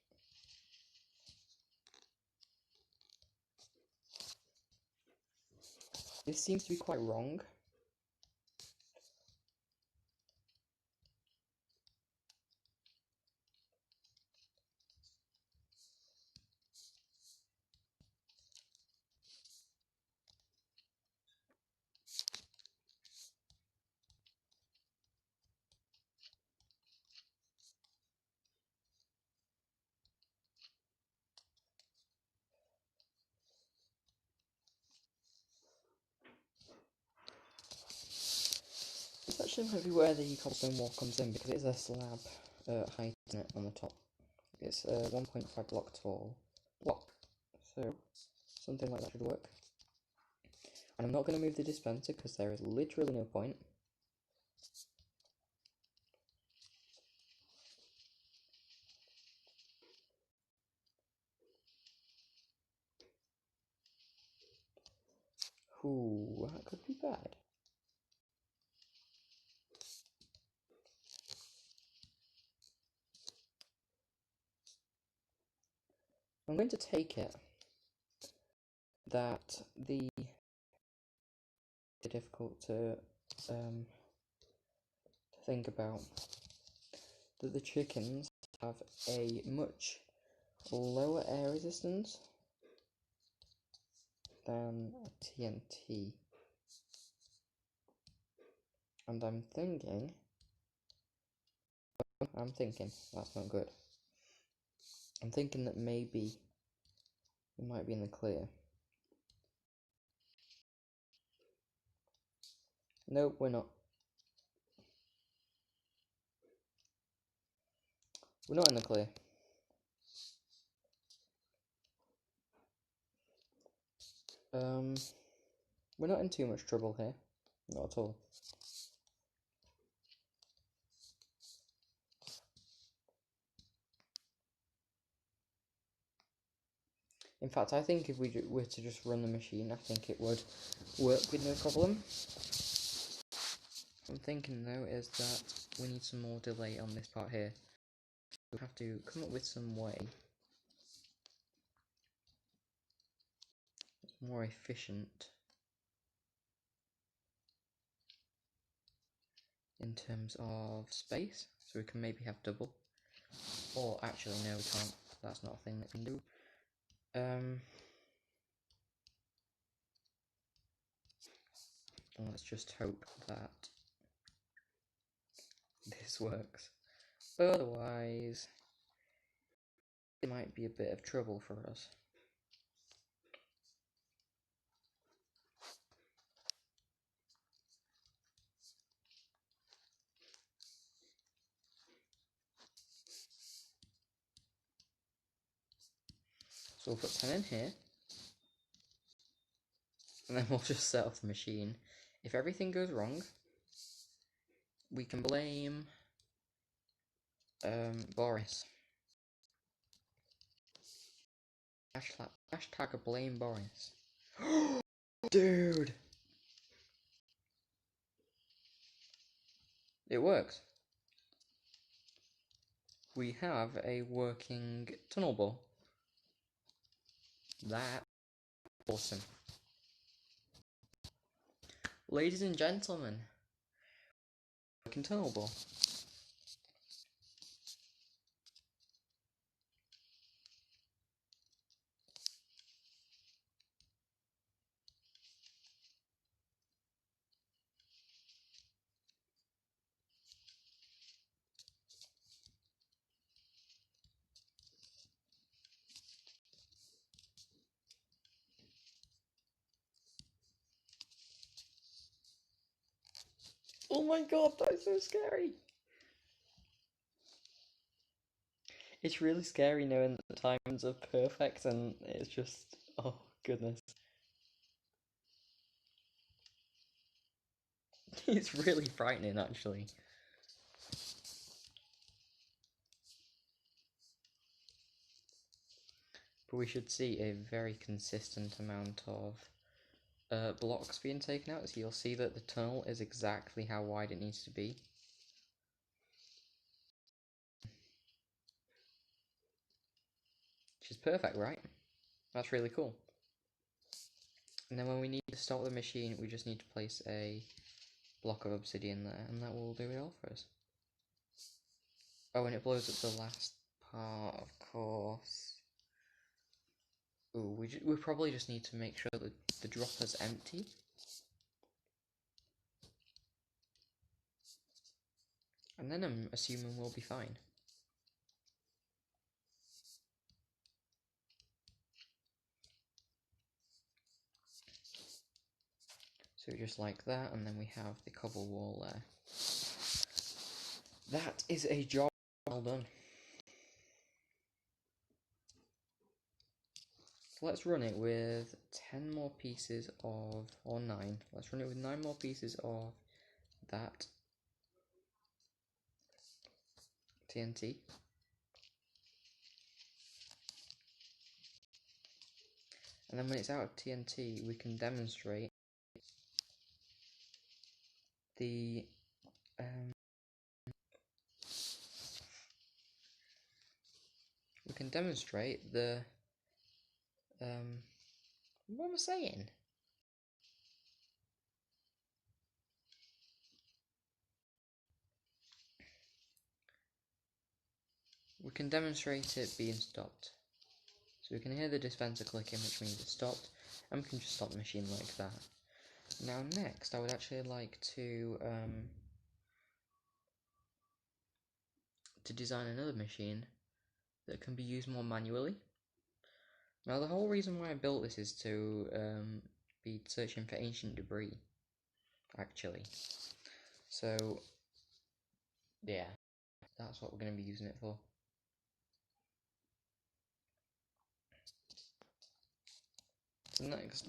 This seems to be quite wrong. actually might be where the cobblestone wall comes in, because it is a slab height, isn't it, on the top. It's a 1.5 block tall block, so something like that should work. And I'm not going to move the dispenser because there is literally no point. Ooh, that could be bad. I'm going to take it that the difficult to think about, that the chickens have a much lower air resistance than a TNT. And I'm thinking, that's not good. I'm thinking that maybe we might be in the clear. Nope, we're not. We're not in the clear. We're not in too much trouble here. Not at all. In fact, I think if we were to just run the machine, I think it would work with no problem. What I'm thinking though is that we need some more delay on this part here. We'll have to come up with some way that's more efficient in terms of space, so we can maybe have double. Or actually, no, we can't. That's not a thing that we can do. Let's just hope that this works. Otherwise, it might be a bit of trouble for us. So we'll put 10 in here, and then we'll just set off the machine. If everything goes wrong, we can blame Boris. Hashtag blame Boris. Dude! It works. We have a working tunnel bore. That's awesome. Ladies and gentlemen, working tunnel bore. Oh my god, that's so scary! It's really scary knowing that the times are perfect and it's just, oh goodness. It's really frightening actually. But we should see a very consistent amount of blocks being taken out, so you'll see that the tunnel is exactly how wide it needs to be. Which is perfect, right? That's really cool. And then when we need to start the machine, we just need to place a block of obsidian there, and that will do it all for us. Oh, and it blows up the last part, of course. Ooh, we probably just need to make sure that the dropper's empty. And then I'm assuming we'll be fine. So just like that, and then we have the cobble wall there. That is a job well done. So let's run it with 10 more pieces of, or 9. Let's run it with 9 more pieces of that TNT. And then when it's out of TNT, we can demonstrate the what am I saying? We can demonstrate it being stopped. So we can hear the dispenser clicking, which means it's stopped, and we can just stop the machine like that. Now next, I would actually like to design another machine that can be used more manually. Now the whole reason why I built this is to be searching for ancient debris, actually. So yeah, that's what we're going to be using it for. So next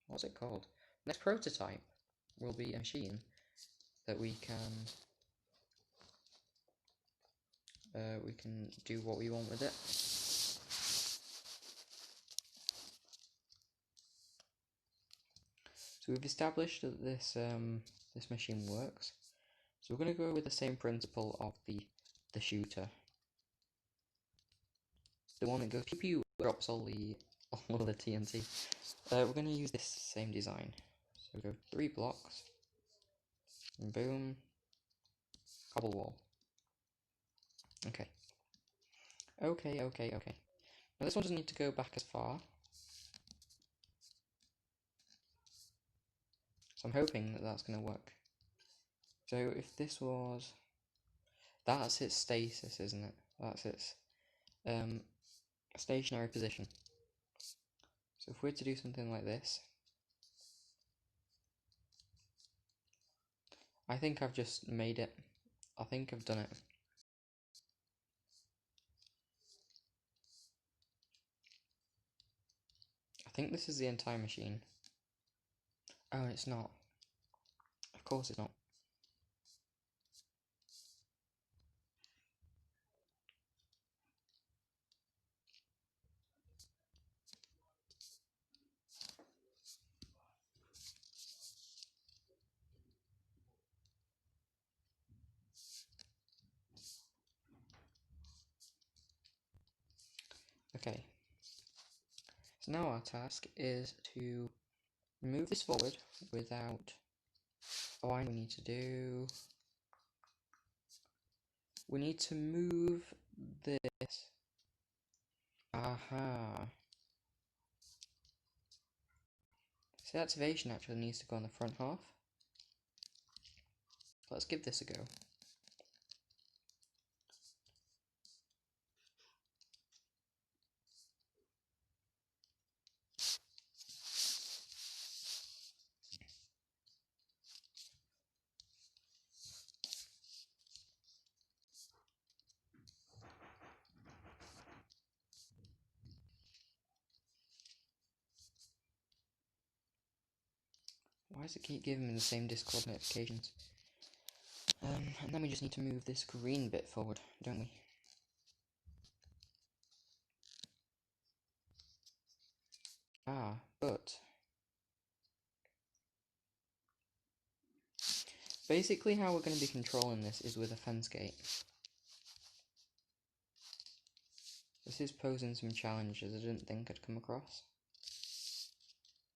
what's it called? Next prototype will be a machine that we can do what we want with it. So we've established that this this machine works. So we're going to go with the same principle of the shooter. The one that goes pew pew, drops all the TNT. We're going to use this same design. So we go 3 blocks, and boom, cobble wall. Okay. Okay. Now this one doesn't need to go back as far. So I'm hoping that that's going to work. So if this was... That's its stasis, isn't it? That's its stationary position. So if we're to do something like this... I think I've just made it. I think I've done it. I think this is the entire machine. Oh, it's not. Of course it's not. Okay. So now our task is to move this forward without... Oh, I need to do... We need to move this. Aha. So the activation actually needs to go on the front half. Let's give this a go. Why does it keep giving me the same Discord notifications? And then we just need to move this green bit forward, don't we? But... Basically how we're going to be controlling this is with a fence gate. This is posing some challenges I didn't think I'd come across.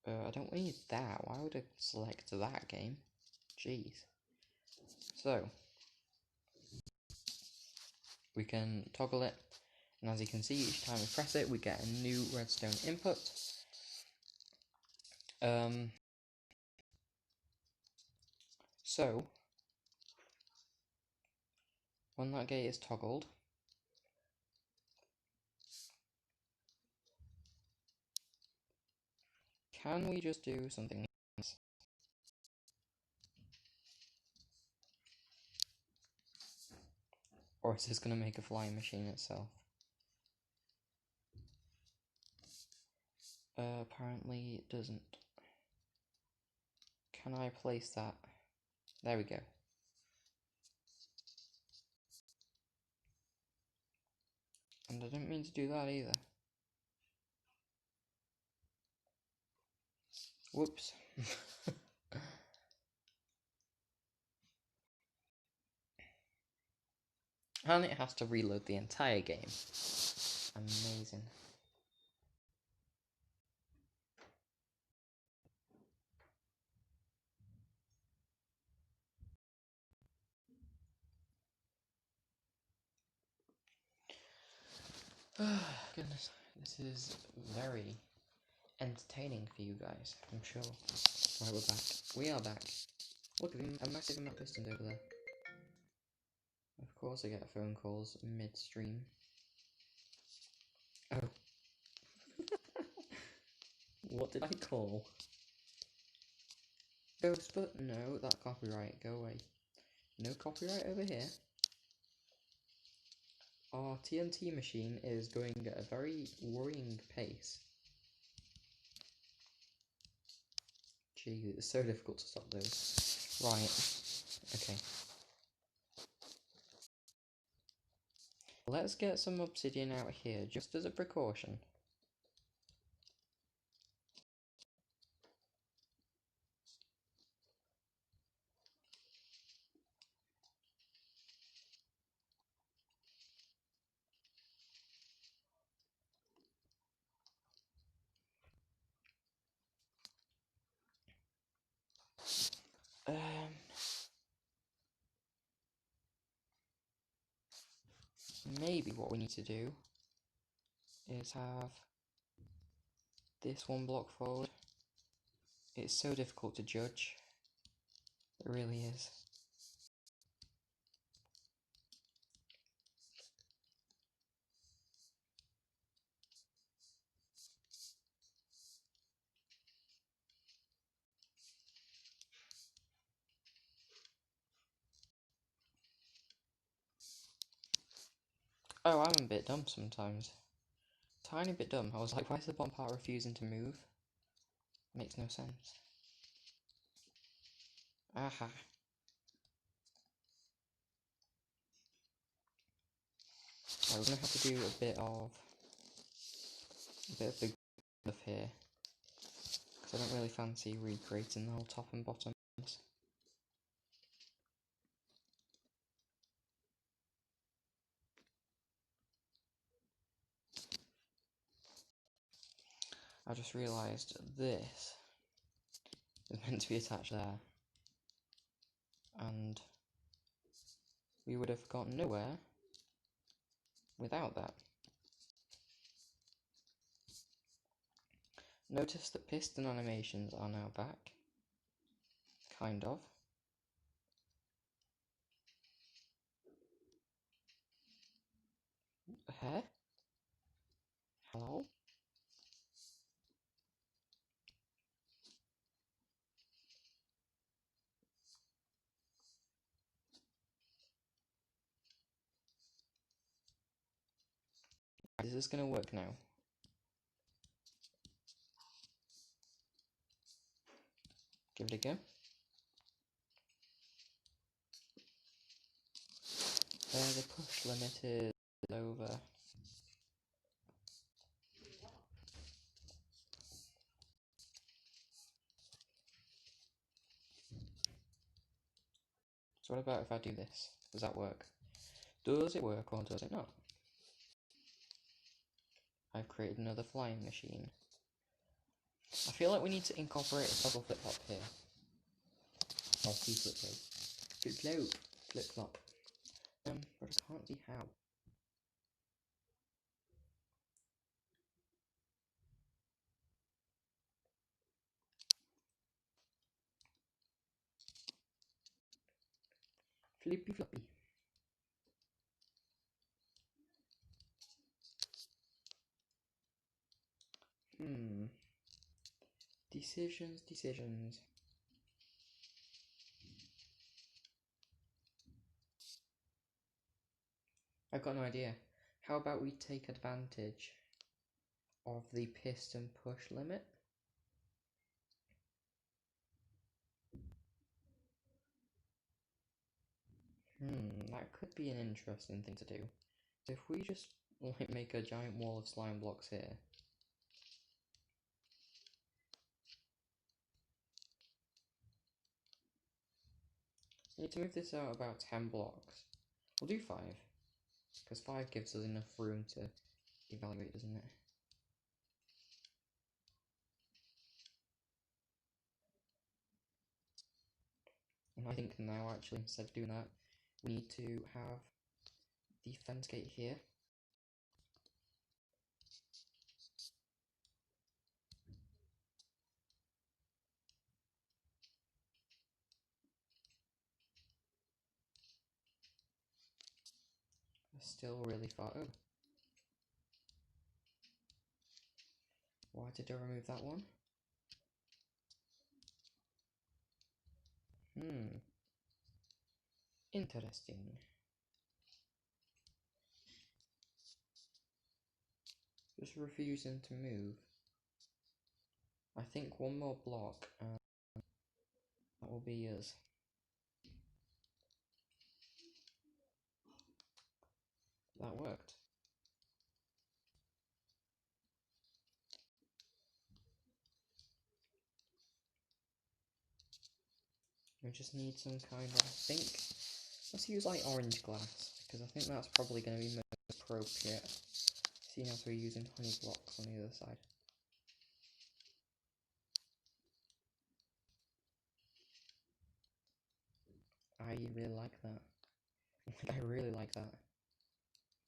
I don't need that. Why would I select that game? Jeez. So, we can toggle it, and as you can see, each time we press it, we get a new redstone input. So, when that gate is toggled, can we just do something else? Or is this going to make a flying machine itself? Apparently it doesn't. Can I place that? There we go. And I didn't mean to do that either. Whoops. And it has to reload the entire game. Amazing. Goodness, this is very entertaining for you guys, I'm sure. Right, we're back. We are back. Look at a massive amount of pistons over there. Of course I get phone calls midstream. Oh. What did I call? Ghost, but no, that copyright, go away. No copyright over here. Our TNT machine is going at a very worrying pace. Gee, it's so difficult to stop those. Right, okay. Let's get some obsidian out here, just as a precaution. Maybe what we need to do is have this one block forward. It's so difficult to judge. It really is. Oh, I'm a bit dumb sometimes. Tiny bit dumb. I was like, why is the bottom part refusing to move? Makes no sense. Aha. Right, we're gonna have to do a bit of big stuff here, because I don't really fancy recreating the whole top and bottoms. I just realised this is meant to be attached there, and we would have gotten nowhere without that. Notice that piston animations are now back. Kind of. Huh? Hello? Is this gonna work now? Give it a go. The push limit is over. So what about if I do this? Does that work? Does it work or does it not? I've created another flying machine. I feel like we need to incorporate a toggle flip-flop here. Or flip-flop. Flip-flop. Flip-flop. But I can't see how. Flippy-floppy. Decisions. I've got no idea. How about we take advantage of the piston push limit? That could be an interesting thing to do. So if we just like make a giant wall of slime blocks here. We need to move this out about 10 blocks. We'll do 5, because 5 gives us enough room to evaluate, doesn't it? And I think now, actually, instead of doing that, we need to have the fence gate here. Still really far. Oh. Why did I remove that one? Interesting. Just refusing to move. I think one more block and that will be us. That worked. We just need some kind of, I think, let's use like orange glass, because I think that's probably going to be most appropriate. Seeing as we're using honey blocks on the other side. I really like that. I really like that.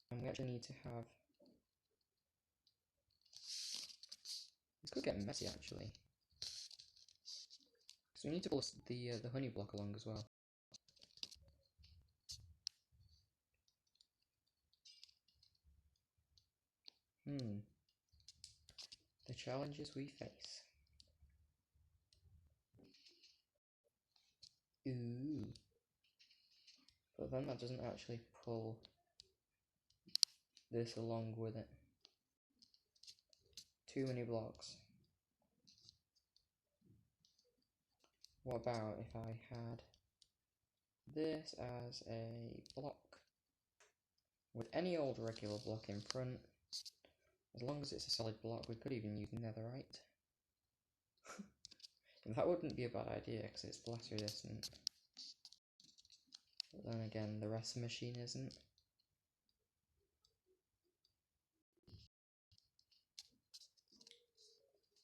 And we actually need to have... This could get messy actually. So we need to pull the honey block along as well. The challenges we face. Ooh. But then that doesn't actually pull this along with it. Too many blocks. What about if I had this as a block with any old regular block in front? As long as it's a solid block, we could even use netherite. That wouldn't be a bad idea because it's blast resistant. But then again, the rest of the machine isn't.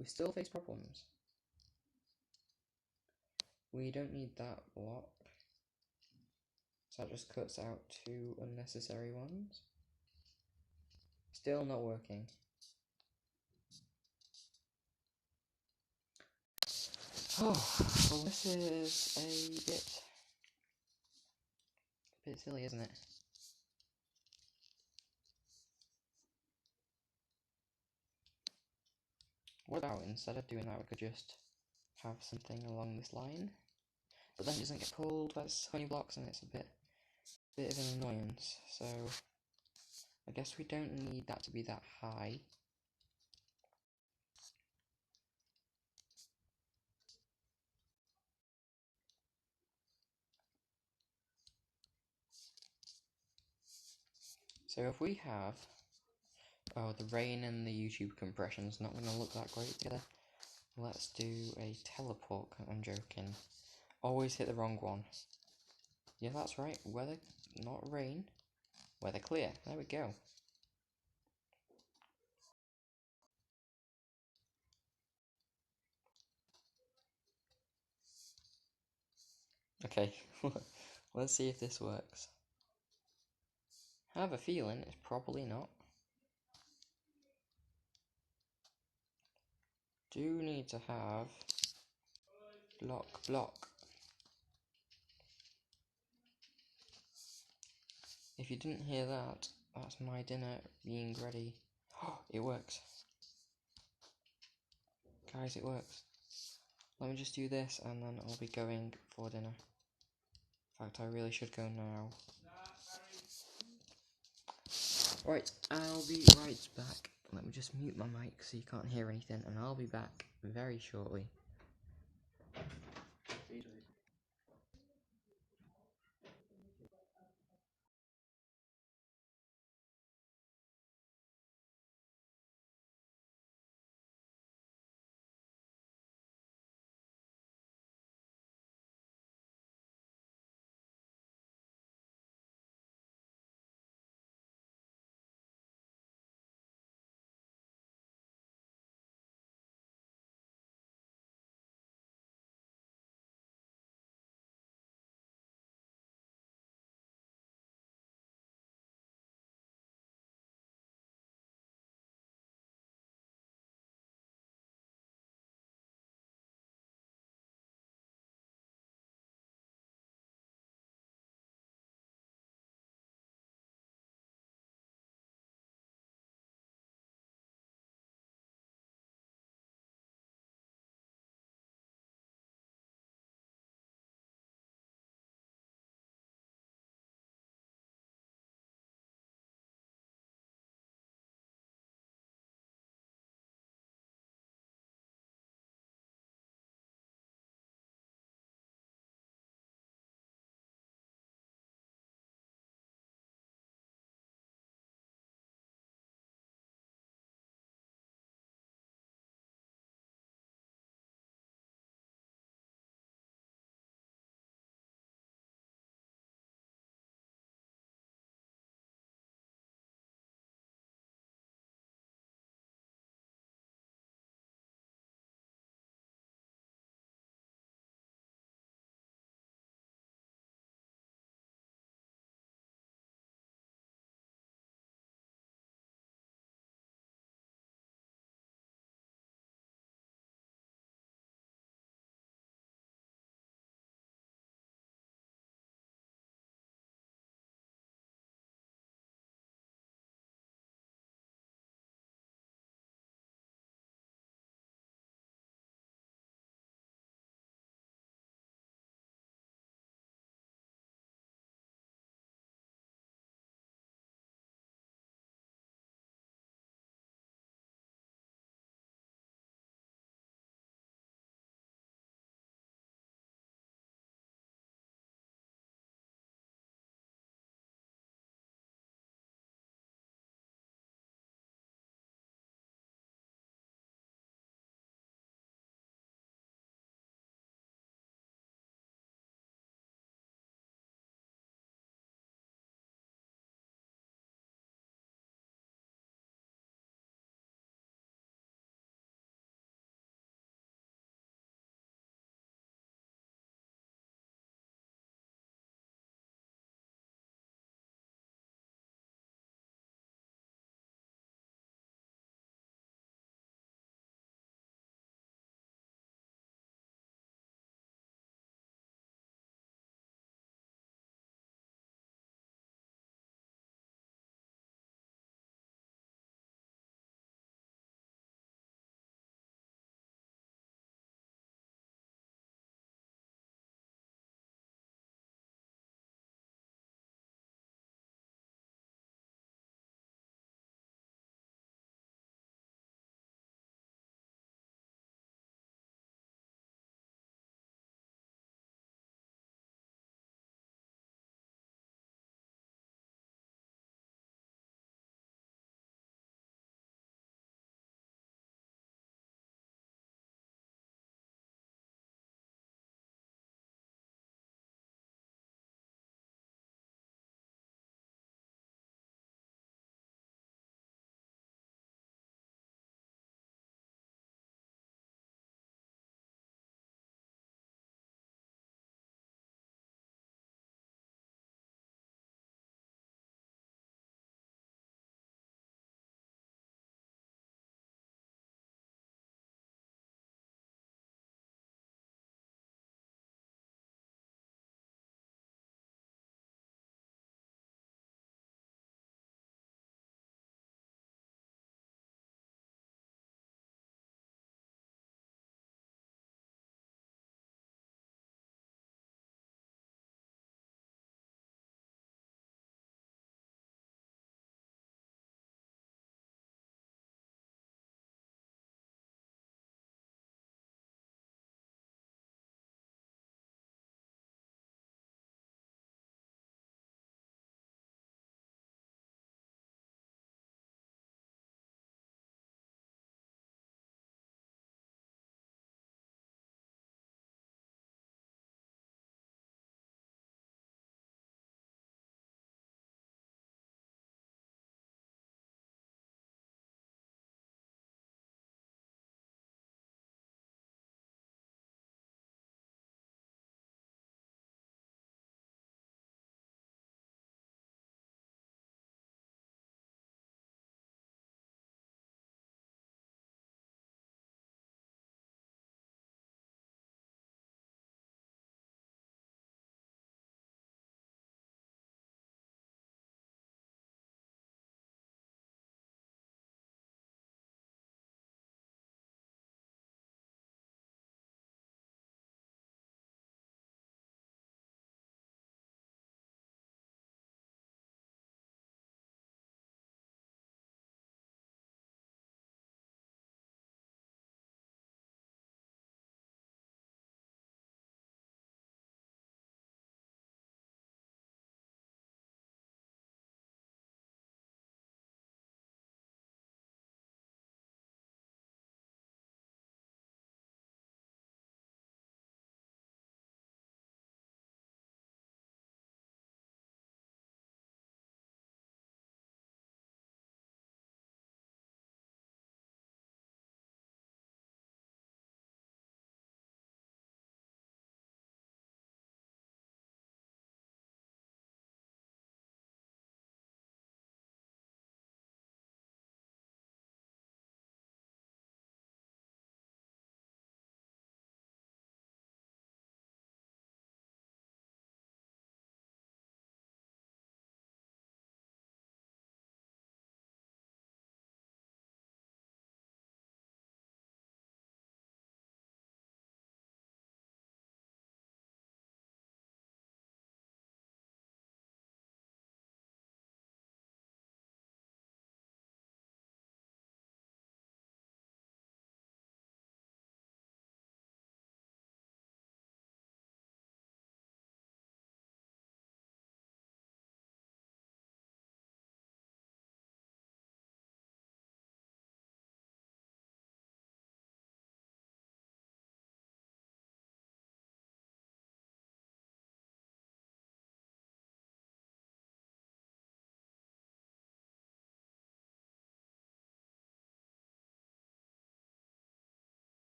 We still face problems. We don't need that block. So that just cuts out 2 unnecessary ones. Still not working. Oh, well this is a bit silly, isn't it? What about instead of doing that we could just have something along this line? But then it doesn't get pulled by honey blocks and it's a bit of an annoyance, so I guess we don't need that to be that high. So if we have, oh, the rain and the YouTube compression is not going to look that great together. Let's do a teleport. I'm joking. Always hit the wrong one. Yeah, that's right. Weather, not rain. Weather clear. There we go. Okay, let's see if this works. I have a feeling it's probably not. Do need to have block. If you didn't hear that, that's my dinner being ready. Oh, it works. Guys, it works. Let me just do this and then I'll be going for dinner. In fact, I really should go now. Right, I'll be right back. Let me just mute my mic so you can't hear anything, and I'll be back very shortly.